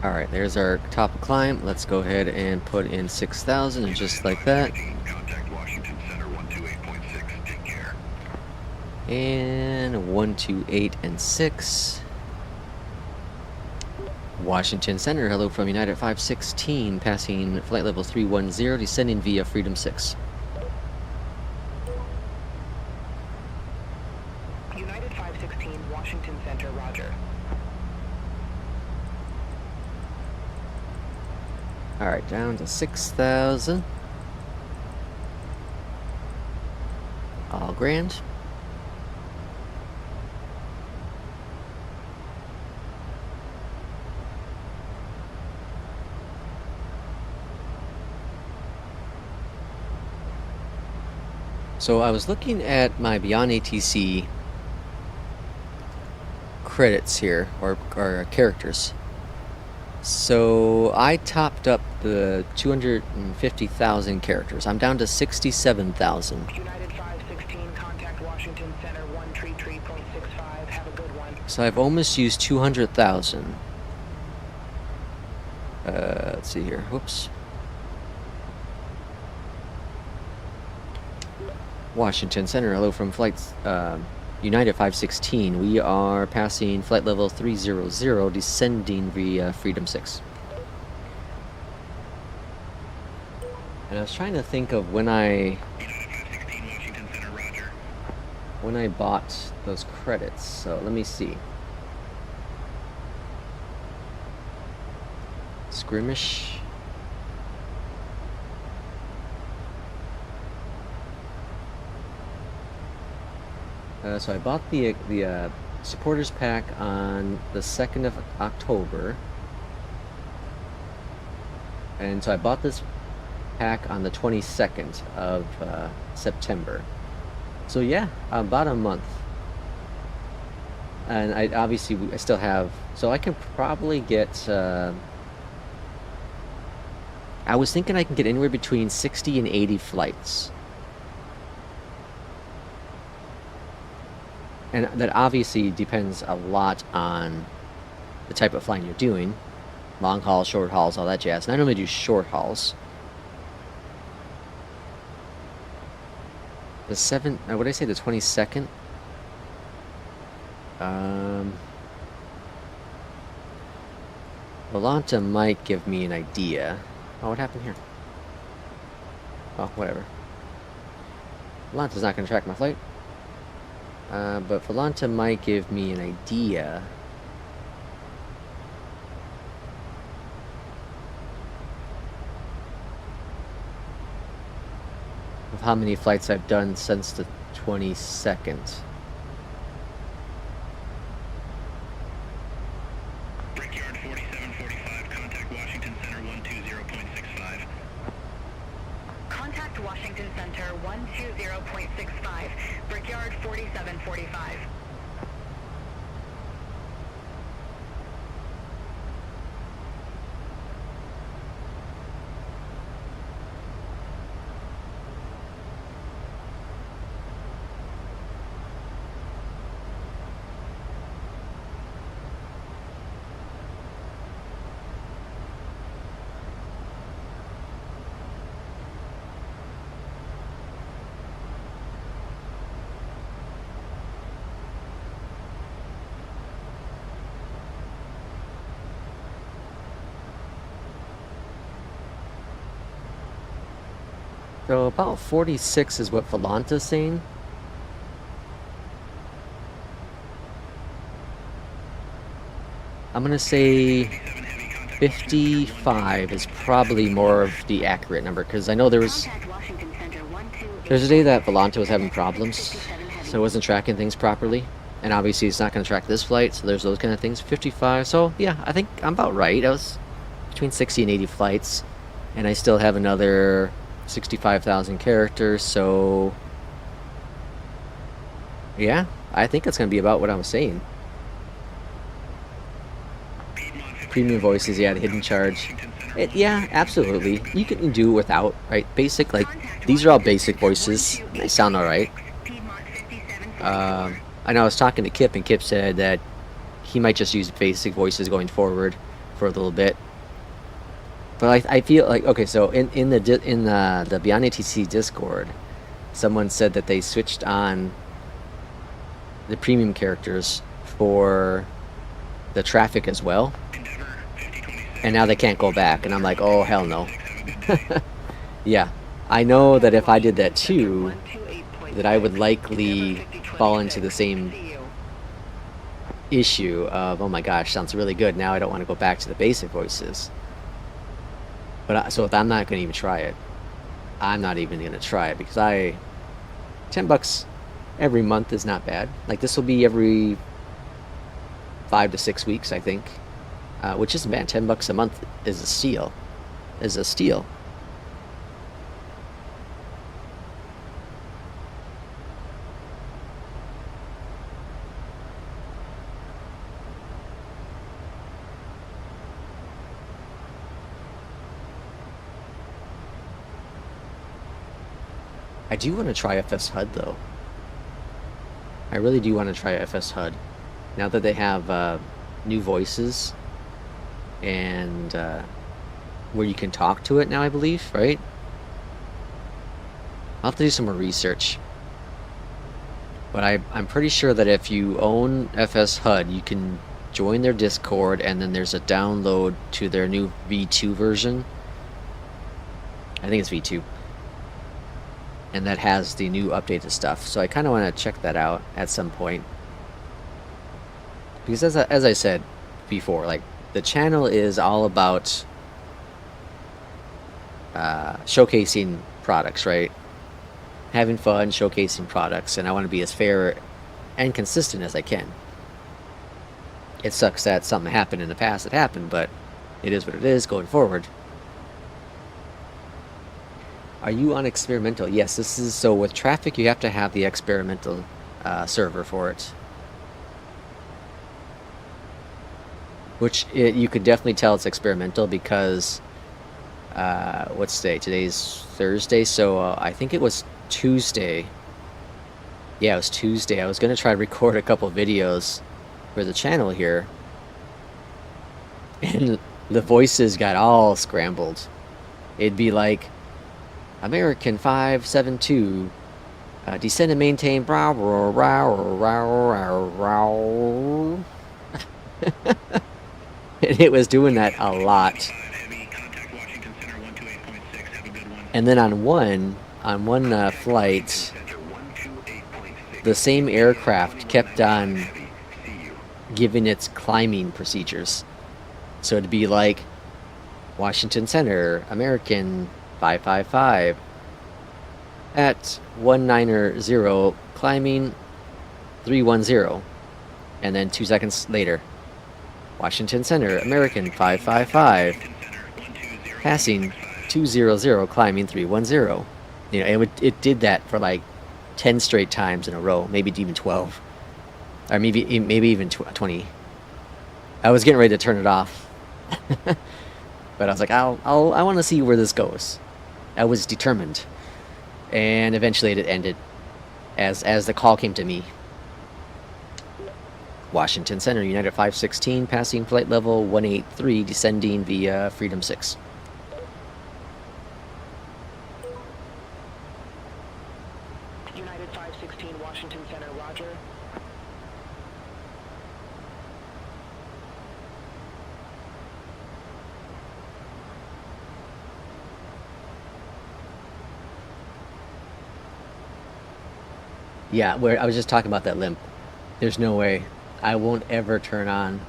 Alright, there's our top of climb. Let's go ahead and put in 6,000, and just like that. Contact Washington Center 128.6. Take care. And 128 and 6. Washington Center, hello from United 516, passing flight level 310, descending via Freedom 6. United 516, Washington Center, roger. Alright, down to 6,000. All grand. So I was looking at my Beyond ATC credits here, or characters. So I topped up the 250,000 characters. I'm down to 67,000. United 516, contact Washington Center 133.65. Have a good one. So I've almost used 200,000. Let's see here. Whoops. Washington Center, hello from flights United 516. We are passing flight level 300, descending via Freedom 6. And I was trying to think of when I bought those credits. So let me see. Skirmish. So I bought the supporters pack on the 2nd of October, and so I bought this pack on the 22nd of September. So yeah, about a month. And I still have, so I can probably get. I was thinking I can get anywhere between 60 and 80 flights. And that obviously depends a lot on the type of flying you're doing. Long hauls, short hauls, all that jazz. And I normally do short hauls. The 7th, what did I say, the 22nd? Volanta might give me an idea. Oh, what happened here? Oh, whatever. Volanta's not going to track my flight. But Volanta might give me an idea. Of how many flights I've done since the 22nd. Brickyard 4745, contact Washington Center 120.65. Contact Washington Center 120.65. Brickyard 4745. So about 46 is what Volanta's saying. I'm gonna say 55 is probably more of the accurate number, because I know there's a day that Volanta was having problems, so it wasn't tracking things properly, and obviously it's not going to track this flight, so there's those kind of things. 55, so yeah, I think I'm about right. I was between 60 and 80 flights, and I still have another 65,000 characters, so yeah, I think that's going to be about what I was saying. Premium voices, yeah, the hidden charge. Yeah, absolutely. You can do it without, right? Basic, like, these are all basic voices. They sound alright. I know I was talking to Kip, and Kip said that he might just use basic voices going forward for a little bit. But I feel like, okay, so in the Beyond ATC Discord, someone said that they switched on the premium characters for the traffic as well, and now they can't go back, and I'm like, oh hell no. Yeah, I know that if I did that too, that I would likely fall into the same issue of, oh my gosh, sounds really good, now I don't want to go back to the basic voices. But so I'm not going to even try it. I'm not even going to try it, because $10 every month is not bad. Like, this will be every 5 to 6 weeks, I think, which isn't bad. $10 a month is a steal. I do want to try FS HUD though. I really do want to try FS HUD. Now that they have new voices and where you can talk to it now, I believe, right? I'll have to do some more research. But I'm pretty sure that if you own FS HUD, you can join their Discord, and then there's a download to their new V2 version. I think it's V2. And that has the new updated stuff. So I kind of want to check that out at some point. Because as I said before, like, the channel is all about showcasing products, right? Having fun, showcasing products, and I want to be as fair and consistent as I can. It sucks that something happened in the past that happened, but it is what it is going forward. Are you on experimental? Yes, this is, so with traffic you have to have the experimental server for it. Which you could definitely tell it's experimental because what's today? Today's Thursday, so I think it was Tuesday. Yeah, it was Tuesday. I was going to try to record a couple videos for the channel here, and the voices got all scrambled. It'd be like, American 572, descend and maintain, brow, row, row, row, row. And it was doing that a lot. And then on one flight, the same aircraft kept on giving its climbing procedures. So it'd be like Washington Center, American 555 at 190, climbing 310, and then 2 seconds later, Washington Center, American 555 passing 200, climbing 310. You know, it did that for like 10 straight times in a row, maybe even 12, or maybe even 20. I was getting ready to turn it off, but I was like, I want to see where this goes. I was determined, and eventually it ended as the call came to me. Washington Center, United 516, passing flight level 183, descending via Freedom 6. United 516, Washington Center, roger. Yeah, where I was just talking about that limp. There's no way. I won't ever turn on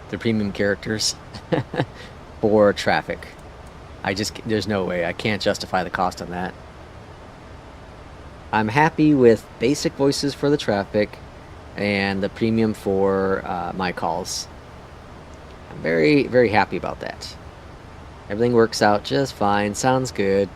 the premium characters for traffic. There's no way. I can't justify the cost on that. I'm happy with basic voices for the traffic and the premium for my calls. I'm very, very happy about that. Everything works out just fine. Sounds good.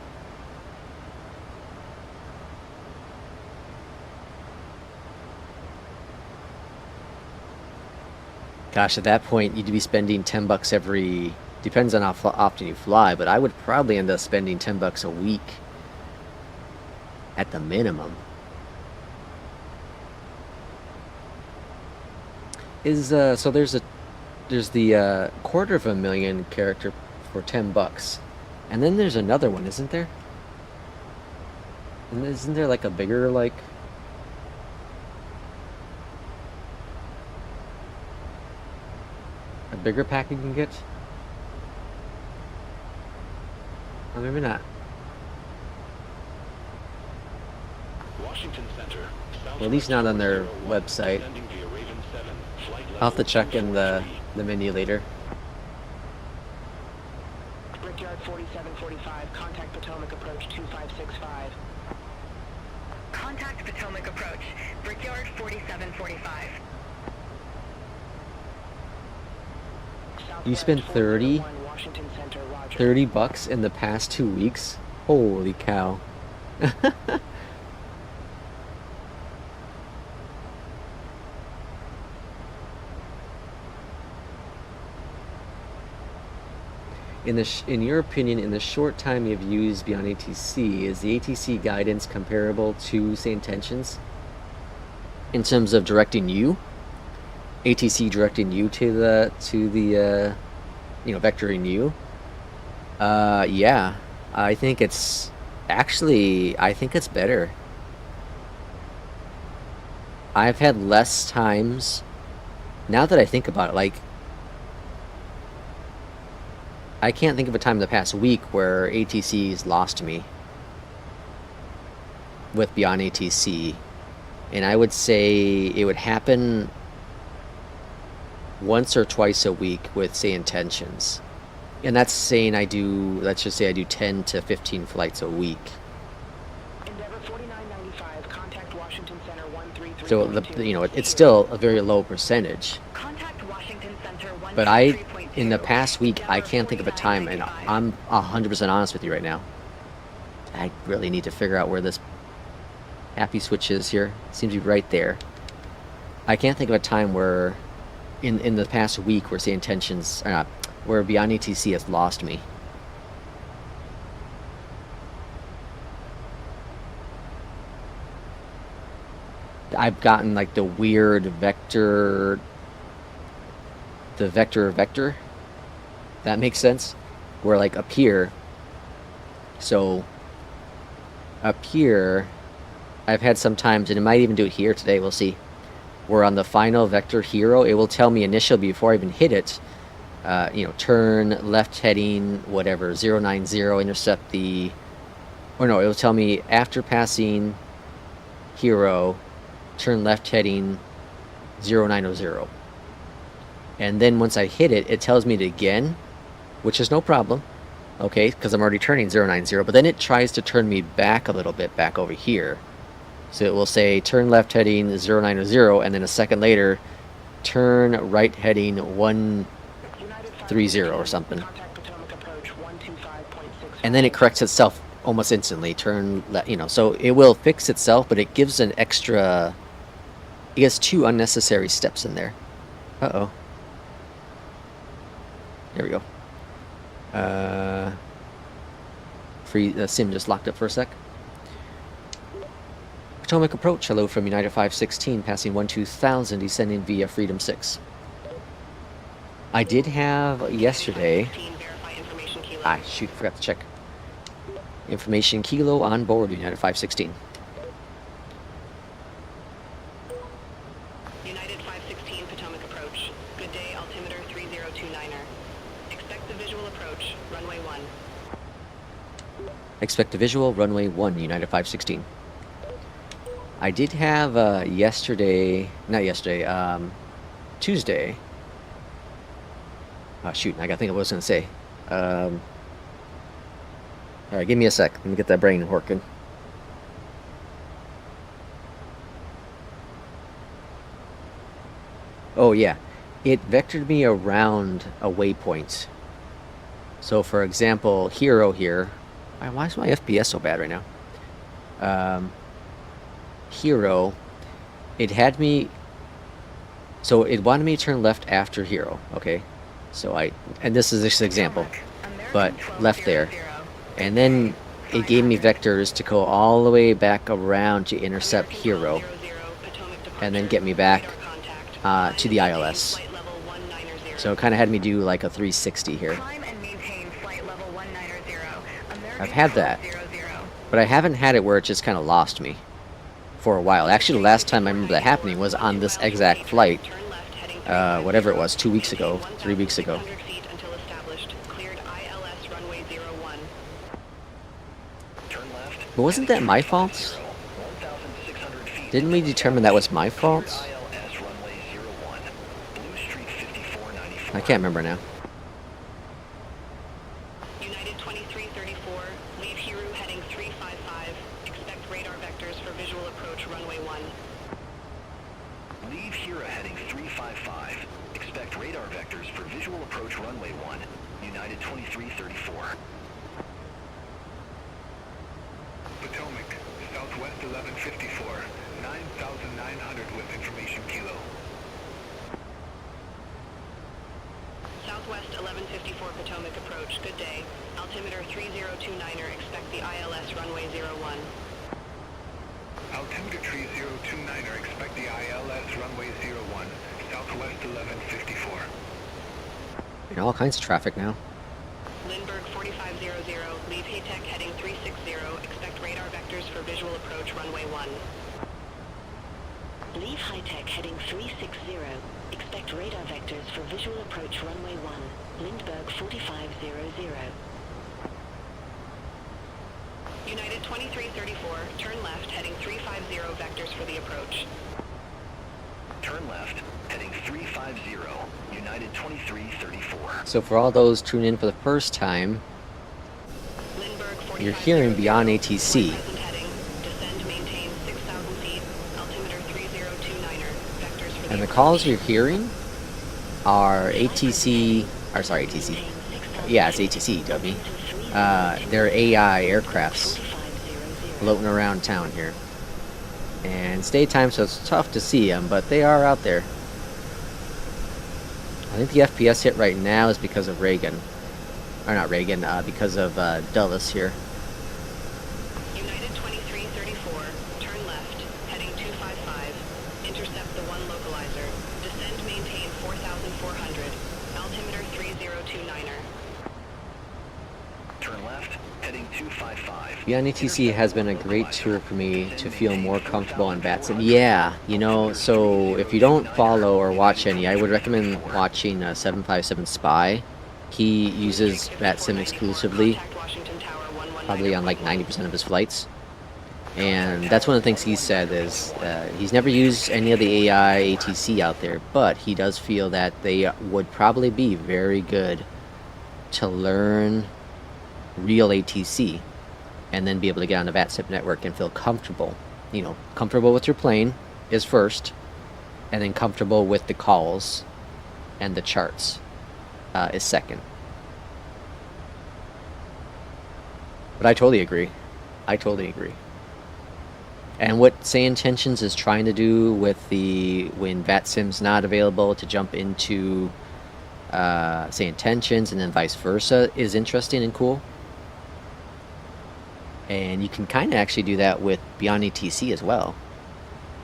Gosh, at that point, you'd be spending $10 every... Depends on how often you fly, but I would probably end up spending $10 a week at the minimum. So there's the $250,000 character for $10, and then there's another one, isn't there? And isn't there like a bigger like? A bigger pack you can get? Or maybe not. Washington Center. Well, at least not on their website. I'll have to check in the menu later. Brickyard 4745, contact Potomac approach 2565. Contact Potomac approach, Brickyard 4745. You spent $30 in the past 2 weeks? Holy cow. in your opinion, in the short time you've used beyond ATC, is the ATC guidance comparable to, say, intentions in terms of directing you? ATC directing you to the vectoring you? Yeah, I think it's better. I've had less times, now that I think about it, like, I can't think of a time in the past week where ATC's lost me with beyond ATC, and I would say it would happen once or twice a week with, say, intentions. And that's saying let's just say I do 10 to 15 flights a week. Endeavor 4995, contact Washington Center 133. So it's still a very low percentage. Contact Washington Center 133.2. But in the past week, I can't think of a time, and I'm 100% honest with you right now. I really need to figure out where this happy switch is here. It seems to be right there. I can't think of a time where, in the past week, where, say, intentions, where beyond ATC has lost me. I've gotten like the weird vector. That makes sense. Where like up here. So up here, I've had some times, and it might even do it here today. We'll see. Where on the final vector hero, it will tell me initially before I even hit it. Turn left heading whatever 090, intercept the, or no, it will tell me after passing hero, turn left heading 090. And then once I hit it, it tells me it again, which is no problem, okay, because I'm already turning 090, but then it tries to turn me back a little bit, back over here. So it will say turn left heading 090, and then a second later, turn right heading 130 or something. And then it corrects itself almost instantly. So it will fix itself, but it gives an extra. It gets 2 unnecessary steps in there. Uh-oh. There we go. The sim just locked up for a sec. Potomac approach. Hello from United 516, passing 12000, descending via Freedom 6. I did have yesterday. Shoot, forgot to check. Information kilo on board United 516. United 516, Potomac approach. Good day, altimeter 3029er. Expect the visual approach, runway 1. Expect a visual, runway 1, United 516. I did have Tuesday. Oh, shoot, I gotta think of what I was gonna say. Alright, give me a sec. Let me get that brain working. Oh, yeah. It vectored me around a waypoint. So, for example, hero here. Why is my FPS so bad right now? Hero. It had me. So, it wanted me to turn left after hero. Okay. So, and this is just an example. But left there. And then it gave me vectors to go all the way back around to intercept hero. And then get me back to the ILS. So it kind of had me do like a 360 here. I've had that. But I haven't had it where it just kind of lost me for a while. Actually, the last time I remember that happening was on this exact flight. Whatever it was, 2 weeks ago, 3 weeks ago. But wasn't that my fault? Didn't we determine that was my fault? I can't remember now. United 2334, leave Hiru heading 355. Expect radar vectors for visual approach runway 1. Leave Hira heading 355. Expect radar vectors for visual approach runway 1. United 2334. Potomac, southwest 1154, 9,900 with information kilo. Southwest Southwest 1154 Potomac approach. Good day. Altimeter 3029er. Expect the ILS runway 01. Altimeter 3029er, expect the ILS runway 01, Southwest 1154. And all kinds of traffic now. Lindbergh 4500. Leave Haytech heading 360. Expect radar vectors for visual approach runway 1. Leave high-tech heading 360. Expect radar vectors for visual approach runway 1. Lindbergh 4500. United 2334, turn left, heading 350 vectors for the approach. Turn left, heading 350, United 2334. So for all those tuning in for the first time, Lindbergh you're hearing beyond ATC. heading, descend, maintain 6,000 feet, altimeter 3029er, vectors for And the calls you're hearing are ATC, or sorry, ATC. Yeah, it's ATC, W. They're AI aircrafts floating around town here. And it's daytime, so it's tough to see them, but they are out there. I think the FPS hit right now is because of Reagan. Or not Reagan, because of Dulles here. United 2334, turn left, heading 255, intercept the 1 localizer, descend, maintain 4,400, altimeter 3029er. Turn left, heading 255. Beyond ATC has been a great tour for me to feel more comfortable on VATSIM. Yeah, you know, so if you don't follow or watch any, I would recommend watching 757 Spy. He uses VATSIM exclusively, probably on like 90% of his flights. And that's one of the things he said is he's never used any of the AI ATC out there, but he does feel that they would probably be very good to learn real ATC and then be able to get on the VATSIM network and feel comfortable. You know, comfortable with your plane is first, and then comfortable with the calls and the charts is second. But I totally agree. I totally agree. And what Say Intentions is trying to do with when VATSIM's not available to jump into Say Intentions and then vice versa is interesting and cool. And you can kind of actually do that with Beyond ATC as well.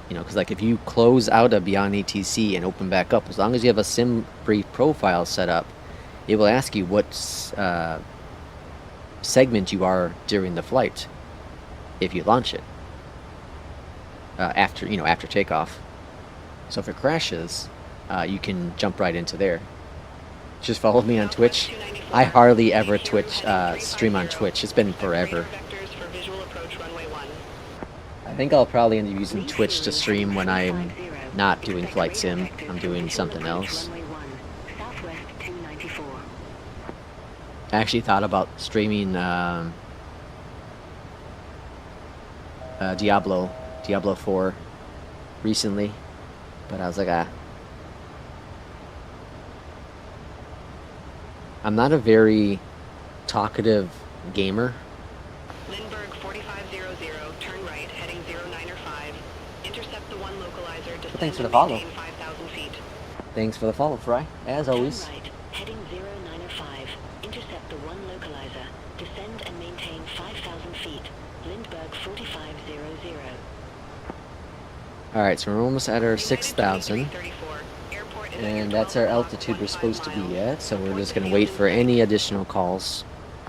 You know, because like if you close out of Beyond ATC and open back up, as long as you have a sim brief profile set up, it will ask you what segment you are during the flight if you launch it after takeoff. So if it crashes, you can jump right into there. Just follow me on Twitch. I hardly ever stream on Twitch. It's been forever. I think I'll probably end up using Twitch to stream when I'm not doing flight sim. I'm doing something else. I actually thought about streaming Diablo 4 recently, but I was like, I'm not a very talkative gamer. Lindbergh 4500, turn right, heading 095, intercept the 1 localizer, descend Thanks for the and follow. maintain 5,000 feet. Thanks for the follow, Fry, as always. Turn right, heading 0905. Intercept the 1 localizer. Descend and maintain 5,000 feet. Lindbergh 4500. Alright, so we're almost at our 6,000. And that's our altitude we're supposed to be at, so we're just going to wait for any additional calls.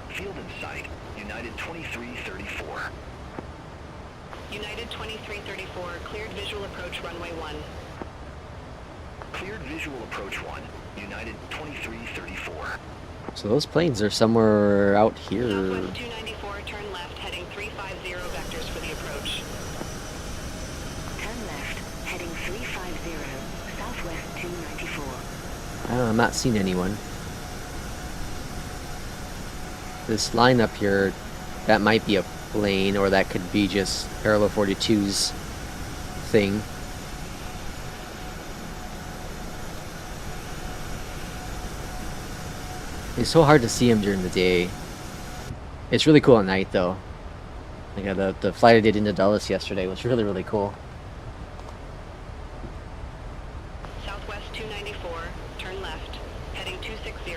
Field in sight, United 2334. United 2334, cleared visual approach runway 1. Cleared visual approach 1, United 2334. So those planes are somewhere out here. Southwest 294, turn left, heading 350 vectors for the approach. Turn left, heading 350. Southwest 294. I'm not seeing anyone. This line up here, that might be a plane, or that could be just Parallel 42's thing. It's so hard to see him during the day. It's really cool at night, though. Like the flight I did into Dulles yesterday was really, really cool. Southwest 294, turn left, heading 260,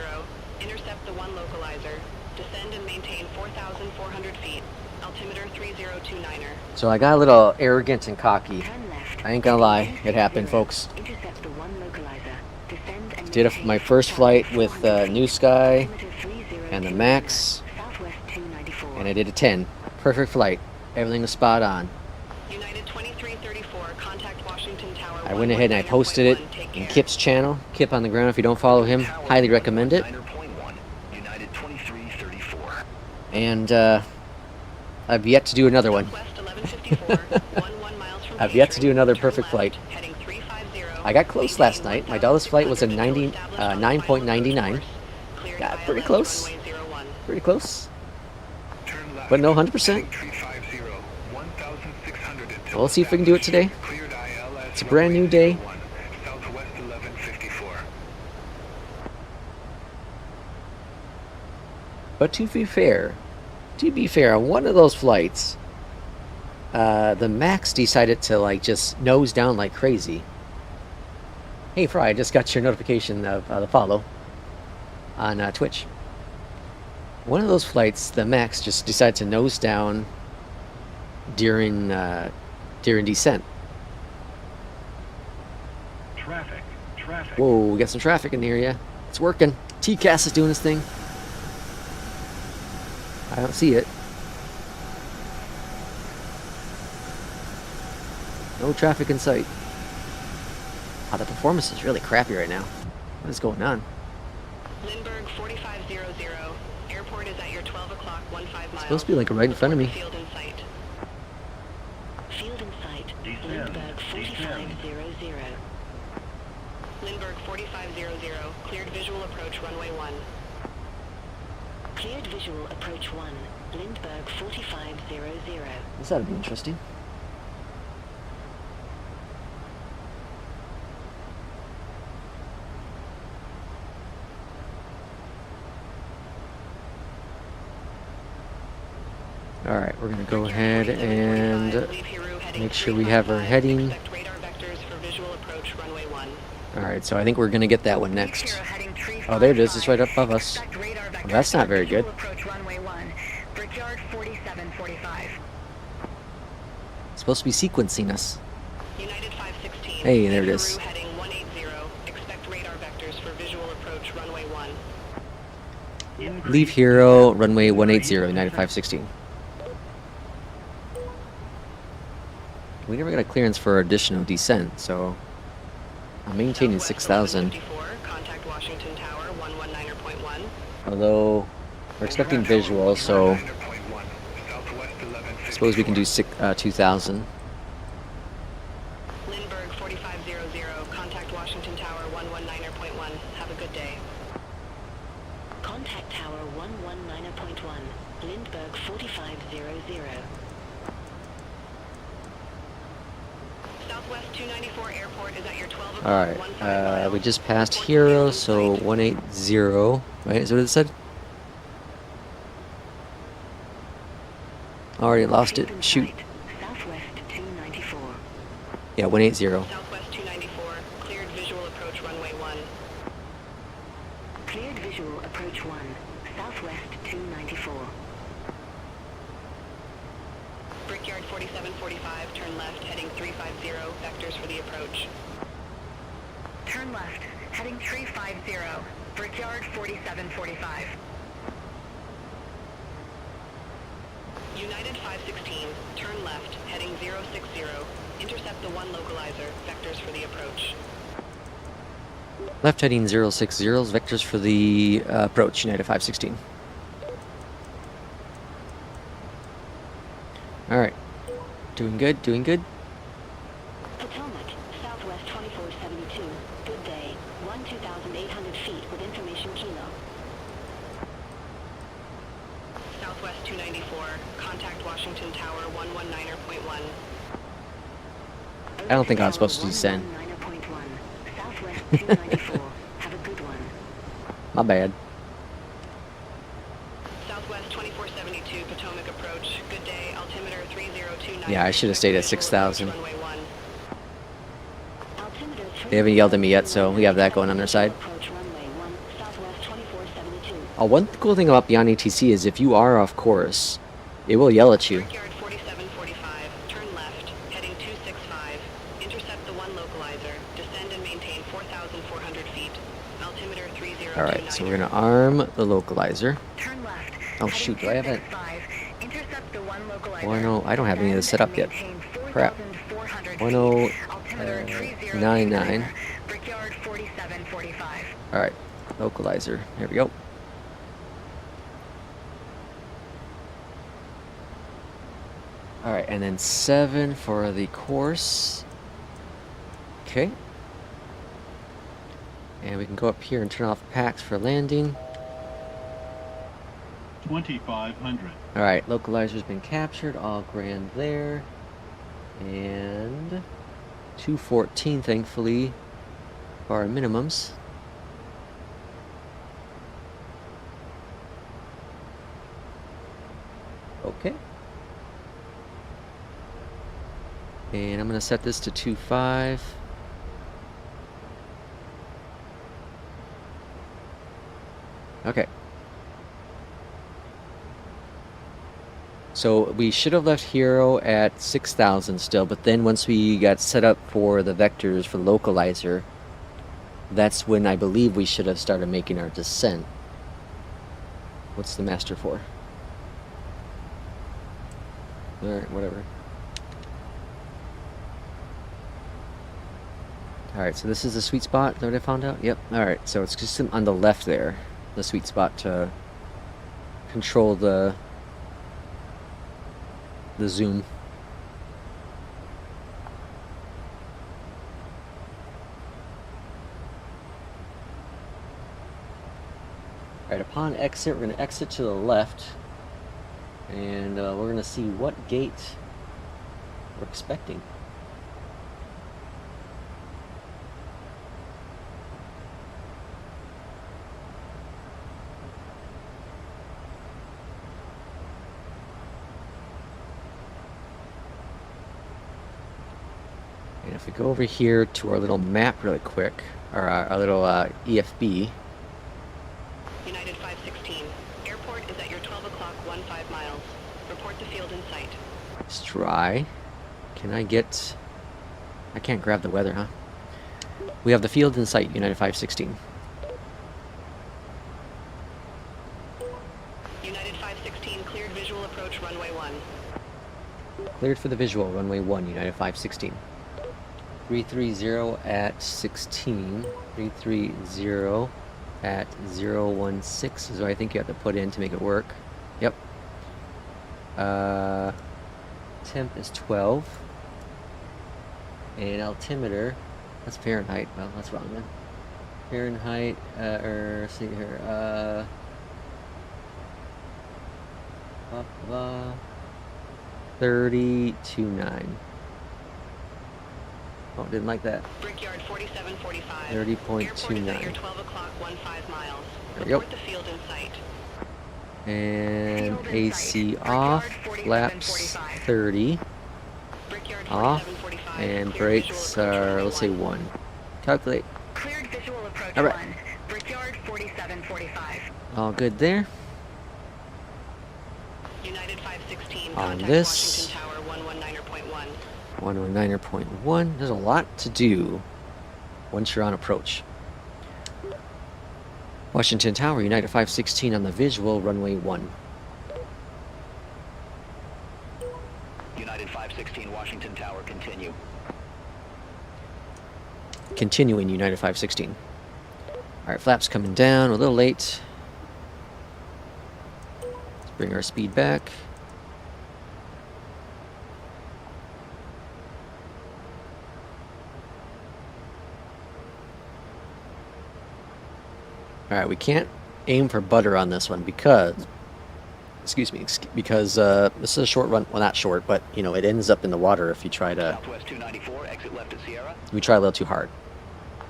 localizer. Descend and maintain 4,400 feet. Altimeter 3029er. So I got a little arrogant and cocky. Turn left. I ain't gonna lie, it happened, folks. Intercept the one localizer. Descend and Did maintain my first flight with New Sky altimeter 3029er. and the Max, Southwest 294. and I did a 10. Perfect flight. Everything was spot on. United 2334, contact Washington Tower. I went ahead and I posted it 119.1. Take in care. Kip's channel. Kip on the ground, if you don't follow him, highly recommend it. 9.1, United 2334. And I've yet to do another one. Southwest 1154, 11 miles from I've yet to do another Turn perfect left, flight. heading 350, I got close last night. My dullest flight was a 9.99. 9.99. Got pretty close. Pretty close. Turn left. But no 100%. 350, 1,600 until We'll see if we can do it today. Cleared ILS It's a brand new day. 1, Southwest 1154. But to be fair, on one of those flights, the Max decided to like just nose down like crazy. Hey Fry, I just got your notification of the follow on Twitch. One of those flights, the Max just decided to nose down during descent. Traffic. Whoa, we got some traffic in the area. It's working. TCAS is doing his thing. I don't see it. No traffic in sight. Wow, the performance is really crappy right now. What is going on? Lindbergh 4500. Airport is at your 12 o'clock 15 miles. It's supposed to be like right in front of me. Field in sight. Field in sight. Lindbergh 4500. Lindbergh 4500. Cleared visual approach runway 1. Cleared visual approach 1. Lindbergh 4500. This ought to be interesting. Alright, we're going to go ahead and make sure we have our heading. Expect radar vectors for visual approach runway 1. Alright, so I think we're going to get that one next. Oh, there it is. It's right up above us. Well, that's not very good. It's supposed to be sequencing us. United 516. Hey, there it is. Peru heading 180. Expect radar vectors for visual approach runway 1. Leave Hero, runway 180, United 516. We never got a clearance for additional descent, so I'm maintaining 6,000. Contact Washington Tower 119.1. Although we're expecting visual, so I suppose we can do 2,000. Lindbergh 4500. Contact Washington Tower 119.1. Have a good day. Contact Tower 119.1. Lindbergh 4500. Southwest 294 Airport is at your 12 o'clock. Alright, 15 miles. we just passed Hero, so 180, right? Is that what it said? Already lost it. Shoot. Southwest 294. Yeah, 180. Southwest 294. Cleared visual approach runway 1. Cleared visual approach 1. Southwest 294. Brickyard 4745. Turn left, heading 350. Vectors for the approach. Turn left, heading 350. Brickyard 4745. United 516. Turn left, heading 060. Intercept the 1 localizer. Vectors for the approach. Left heading 060, vectors for the approach, United 516. Alright. Doing good, doing good. Potomac, Southwest 2472. Good day. 2,800 feet with information kilo. Southwest 294. Contact Washington Tower 119.1. I don't think I was supposed to descend. 119.1. Southwest 294. Have a good one. My bad. Southwest 2472 Potomac approach. Good day. Altimeter 3029. Yeah, I should have stayed at 6,000. Runway 1. Altimeter They haven't yelled at me yet, so we have that going on their side. Approach runway 1, Southwest 2472. One cool thing about Beyond ATC is if you are off course, it will yell at you. Brickyard 4745, turn left, heading 265. Intercept the one localizer. Descend and maintain 4,400 feet. Altimeter 3029. Alright, so we're going to arm the localizer. Turn left. Oh shoot, do I have it? Intercept the one localizer. Oh no, I don't have any of this set up yet. Crap. 1099. Brickyard 4745. Alright, localizer. Here we go. Alright, and then 7 for the course. Okay. And we can go up here and turn off packs for landing. 2,500. Alright, localizer's been captured. All grand there. And 214, thankfully, for our minimums. Okay. And I'm going to set this to 2.5. Okay. So we should have left Hero at 6,000 still, but then once we got set up for the vectors for the localizer, that's when I believe we should have started making our descent. What's the master for? Alright, whatever. Alright, so this is the sweet spot, is that what I found out? Yep, alright, so it's just on the left there, the sweet spot to control the zoom. Alright, upon exit, we're going to exit to the left, and we're going to see what gate we're expecting. And if we go over here to our little map really quick, or our little EFB. United 516. Airport is at your 12 o'clock 15 miles. Report the field in sight. It's dry. Can I get... I can't grab the weather, huh? We have the field in sight, United 516. United 516, cleared visual approach runway 1. Cleared for the visual, runway 1, United 516. 330 at 16. 330 at 016 is what I think you have to put in to make it work. Yep. Temp is 12. And altimeter, that's Fahrenheit. Well, that's wrong then. Fahrenheit, let's see here, 30.29. Oh, didn't like that. Brickyard 4745. 30.29. Airport is at your 12 o'clock 15 miles. There we go. Report the field in sight. And Field in AC sight. off, Brickyard flaps 4745. 30, Brickyard off, 4745. and cleared brakes visual approach are, runway let's say 1. 1. Calculate. Cleared visual approach All right. 1. Brickyard 4745. All good there. United 516, On contact this. Washington Tower 119.1. 109.1. There's a lot to do once you're on approach. Washington Tower, United 516 on the visual, runway 1. United 516, Washington Tower, continue. Continuing, United 516. Alright, flaps coming down, a little late. Let's bring our speed back. Alright, we can't aim for butter on this one because, because this is a short run. Well, not short, but you know, it ends up in the water if you try to. Southwest 294, exit left at Sierra. We try a little too hard.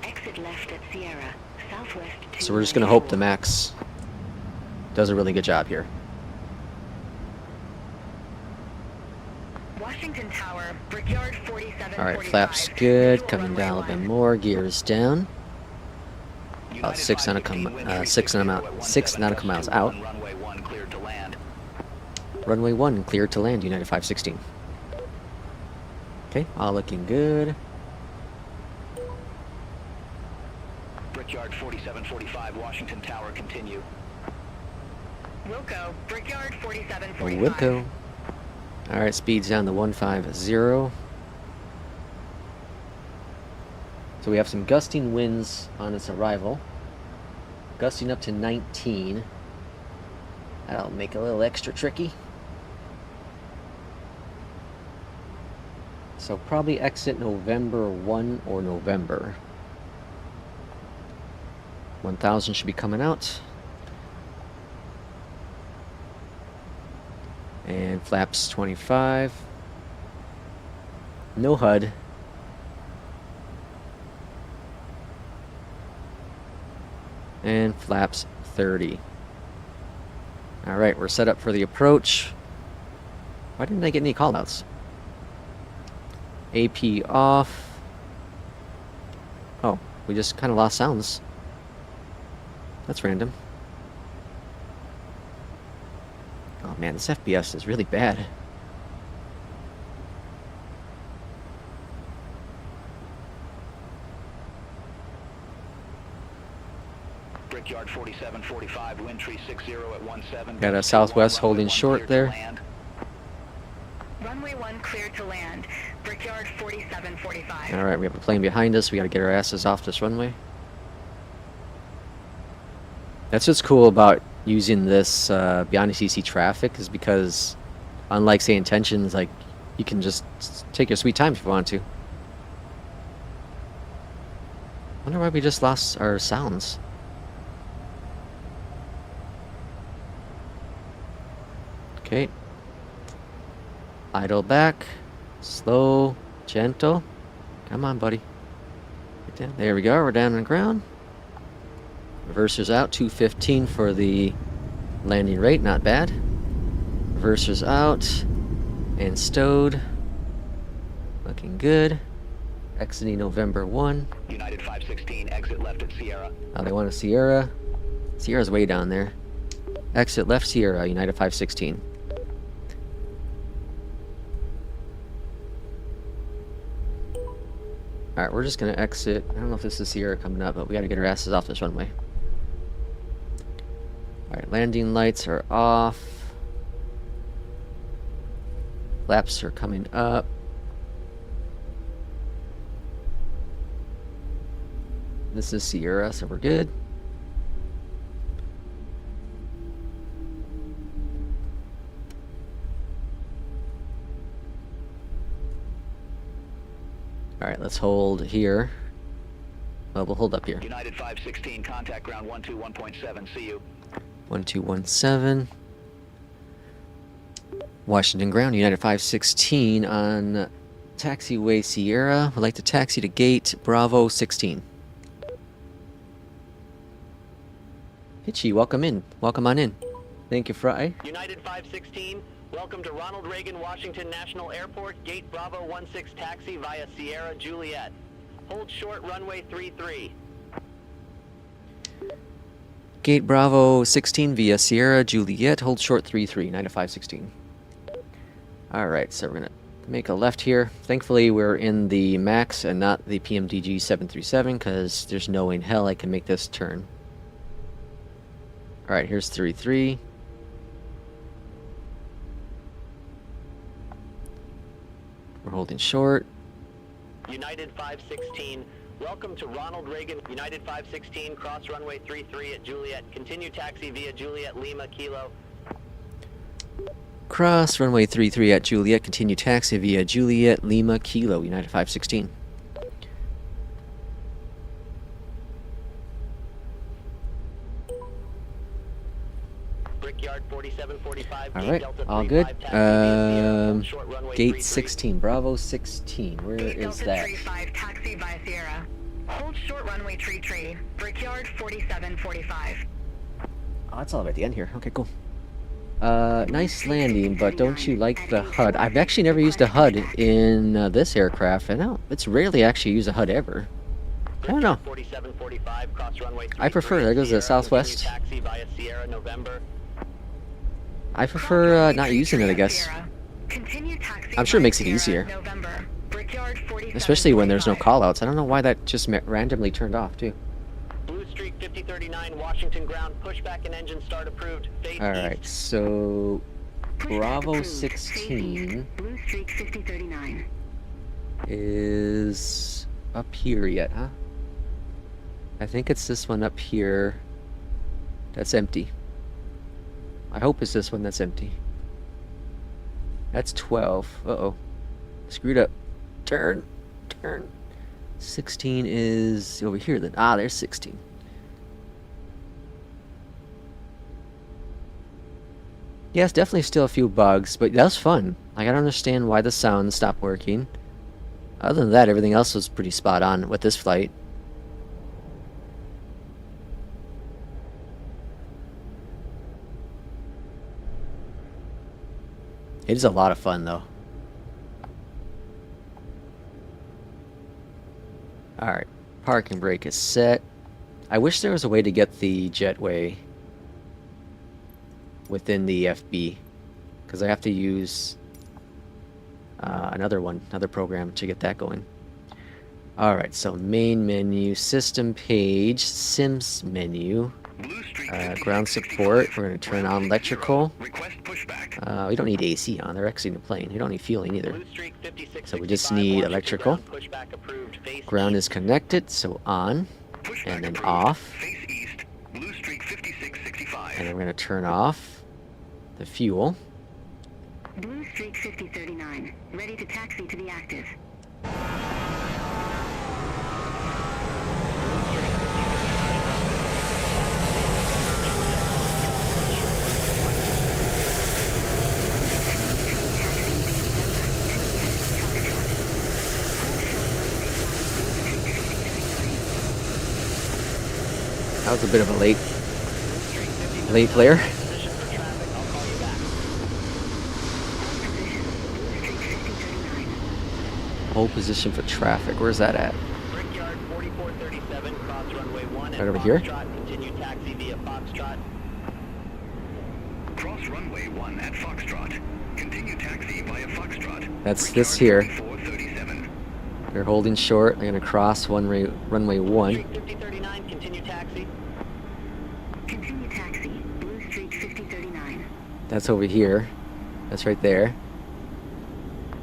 Exit left at Sierra. Southwest 294. So we're just going to hope the Max does a really good job here. Washington Tower, Brickyard 4745. Alright, flaps good. Coming down a little bit more. Gears down. about 6 nautical miles out. Runway 1 cleared to land. Runway 1 cleared to land, United 516. Okay, all looking good. Brickyard 4745, Washington Tower, continue. Wilco, Brickyard 4745. Wilco. Alright, speed's down to 150. So we have some gusting winds on its arrival. Gusting up to 19. That'll make it a little extra tricky. So probably exit November 1 or November. 1000 should be coming out. And flaps 25. No HUD. And flaps 30. Alright, we're set up for the approach. Why didn't I get any callouts? AP off. Oh, we just kind of lost sounds. That's random. Oh man, this FPS is really bad. Brickyard 4745, wind tree 60 at 17. Got a southwest holding short there. Runway 1 cleared to land. Brickyard 4745. Alright, we have a plane behind us. We gotta get our asses off this runway. That's what's cool about using this beyond ATC traffic, is because unlike say intentions, like you can just take your sweet time if you want to. Wonder why we just lost our sounds. Okay. Idle back. Slow. Gentle. Come on, buddy. Get down. There we go. We're down on the ground. Reversers out. 215 for the landing rate. Not bad. Reversers out. And stowed. Looking good. Exiting November 1. United 516, exit left at Sierra. They want a Sierra. Sierra's way down there. Exit left Sierra, United 516. Alright, we're just gonna exit. I don't know if this is Sierra coming up, but we gotta get our asses off this runway. Alright, landing lights are off. Flaps are coming up. This is Sierra, so we're good. Alright, let's hold here. Well, we'll hold up here. United 516, contact ground 121.7, see you. 1217. Washington ground, United 516 on taxiway Sierra. Would like to taxi to gate Bravo 16. Hitchy, welcome in. Welcome on in. Thank you, Fry. United 516, welcome to Ronald Reagan Washington National Airport, gate Bravo 16 taxi via Sierra Juliet. Hold short runway 33. Gate Bravo 16 via Sierra Juliet. Hold short 33, 9 to 516. Alright, so we're going to make a left here. Thankfully, we're in the MAX and not the PMDG 737, because there's no way in hell I can make this turn. Alright, here's 33. We're holding short. United 516, welcome to Ronald Reagan. United 516, cross runway 33 at Juliet. Continue taxi via Juliet Lima Kilo. Cross runway 33 at Juliet. Continue taxi via Juliet Lima Kilo, United 516. Brickyard 4745. Alright, all good. Gate 16, Bravo 16. Where is that? 35, taxi via Sierra. Hold short runway 33. Brickyard 4745. Oh, that's all at the end here. Okay, cool. Nice landing, but don't you like the HUD? I've actually never used a HUD in this aircraft, and it's rarely actually use a HUD ever. I don't know. 4745, cross runway I prefer. There goes the Sierra, Southwest. continue taxi via Sierra, November. I prefer not using it, I guess. Continue taxi I'm sure it via makes it Sierra, easier. November. Brickyard 4745. Especially when there's no callouts. I don't know why that just randomly turned off, too. Blue Streak 5039, Washington ground, pushback and engine start approved. Face Alright, east. so Pushback Bravo approved. 16 Blue Streak 5039. is up here yet, huh? I think it's this one up here that's empty. I hope it's this one that's empty. That's 12. Uh-oh. Screwed up. Turn. 16 is over here then. Ah, there's 16. Yeah, it's definitely still a few bugs, but that was fun. Like, I don't understand why the sound stopped working. Other than that, everything else was pretty spot on with this flight. It is a lot of fun, though. Alright, parking brake is set. I wish there was a way to get the jetway within the FB, because I have to use another program to get that going. Alright, so main menu, system page, Sims menu, ground support. We're going to turn on electrical. We don't need AC on, they're exiting the plane. We don't need fueling either. So we just need electrical. Ground is connected, so on, and then off. And then we're going to turn off the fuel. Blue Streak 5039, ready to taxi to the active. That was a bit of a late flare. Hold position for traffic. Where's that at? Brickyard 4437, cross runway 1 Right over here? Continue taxi via Foxtrot. Cross runway 1 at Foxtrot. Continue taxi via Foxtrot. That's this here. 4437. They're holding short. They're going to cross runway 1. 5039, continue taxi. Continue taxi, Blue Streak 5039. That's over here. That's right there.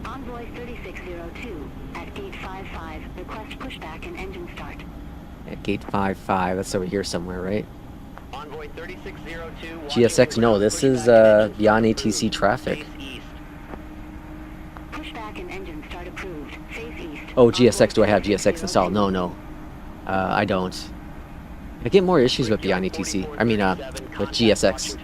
Envoy 3602 at gate 55. Request pushback and engine start. At gate 55. That's over here somewhere, right? Envoy 3602. GSX, no, this is beyond ATC traffic. Pushback and engine start approved. Face east. Oh, GSX, do I have GSX installed? No. I don't. I get more issues with beyond ATC. I mean, with GSX.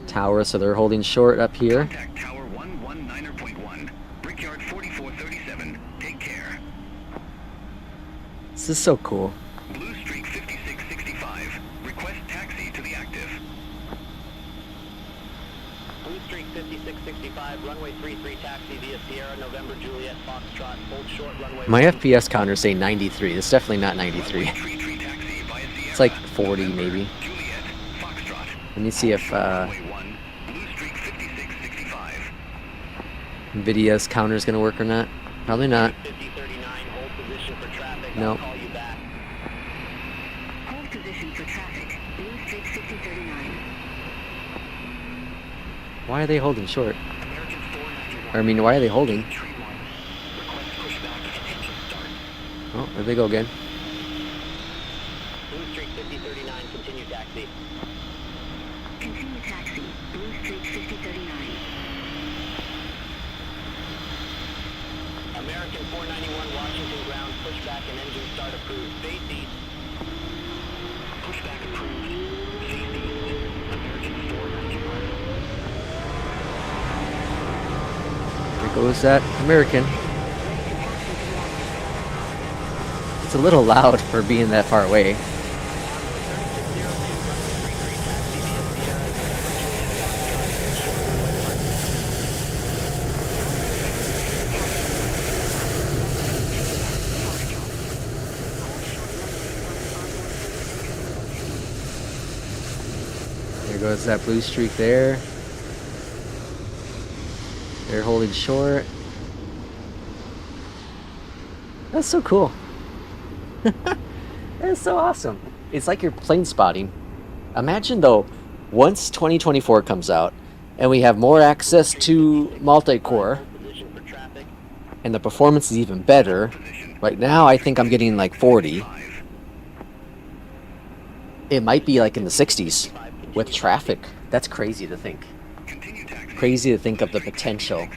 Tower, so they're holding short up here. Contact Tower 119.1. Brickyard 4437. Take care. This is so cool. Blue Streak 5665. Request taxi to the active. Blue Streak 5665, runway 33 taxi via Sierra, November, Juliet, Foxtrot, hold short runway. My FPS counter is saying 93. It's definitely not 93. It's like 40 maybe. Juliet, Foxtrot. Let me see if Runway 1. Blue Streak 5665. NVIDIA's counter is going to work or not. Probably not. 5039, hold position for traffic. No. I'll call you back. Hold position for traffic. Blue Streak 5039. Why are they holding short? American 491. Or, I mean, why are they holding? Tree 1. Request pushback and engine start. Oh, there they go again. Blue Streak 5039, continue taxi. Continue taxi, Blue Streak 5039. American 491, Washington ground, pushback and engine start approved. Face east. Pushback approved. Face east. American 491. There goes that American. It's a little loud for being that far away. goes that blue streak there. They're holding short. That's so cool. That's so awesome. It's like you're plane spotting. Imagine though, once 2024 comes out and we have more access to multi-core and the performance is even better. Right now I think I'm getting like 40. It might be like in the 60s with traffic. That's crazy to think. Crazy to think of the potential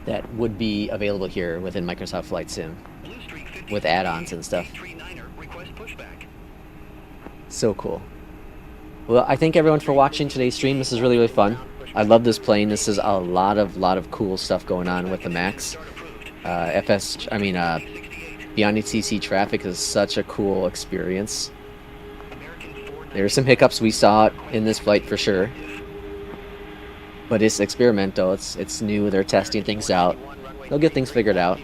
that would be available here within Microsoft Flight Sim with add-ons and stuff. So cool. Well, I thank everyone for watching today's stream. This is really, really fun. I love this plane. This is a lot of cool stuff going on with the Max. Beyond ATC traffic is such a cool experience. There are some hiccups we saw in this flight for sure. But it's experimental, it's new, they're testing things out. They'll get things figured out.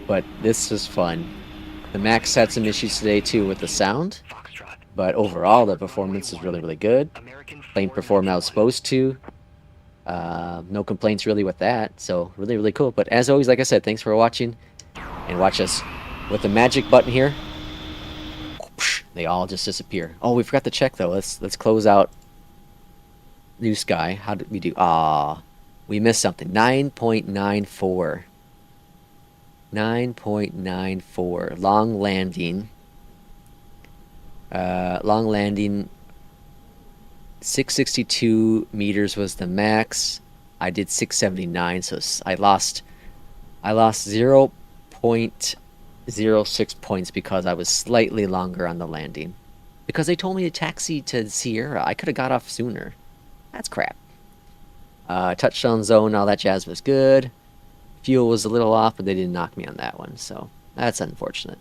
But this is fun. The Max had some issues today too with the sound. But overall the performance is really, really good. Plane performed how it's supposed to. No complaints really with that. So really, really cool. But as always, like I said, thanks for watching. And watch us with the magic button here. They all just disappear. Oh, we forgot to check though. Let's close out New Sky. How did we do? We missed something. 9.94. 9.94. Long landing. Long landing. 662 meters was the max. I did 679, so I lost 0.06 points because I was slightly longer on the landing. Because they told me to taxi to Sierra. I could have got off sooner. That's crap. Touchdown zone, all that jazz was good. Fuel was a little off, but they didn't knock me on that one, so that's unfortunate.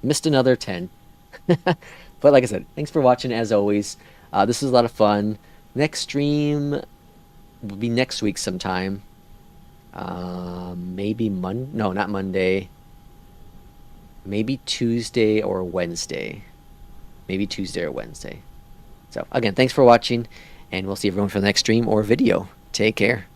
Missed another 10. But like I said, thanks for watching as always. This was a lot of fun. Next stream will be next week sometime. Maybe no, not Monday. Maybe Tuesday or Wednesday. Maybe Tuesday or Wednesday. So again, thanks for watching. And we'll see everyone for the next stream or video. Take care.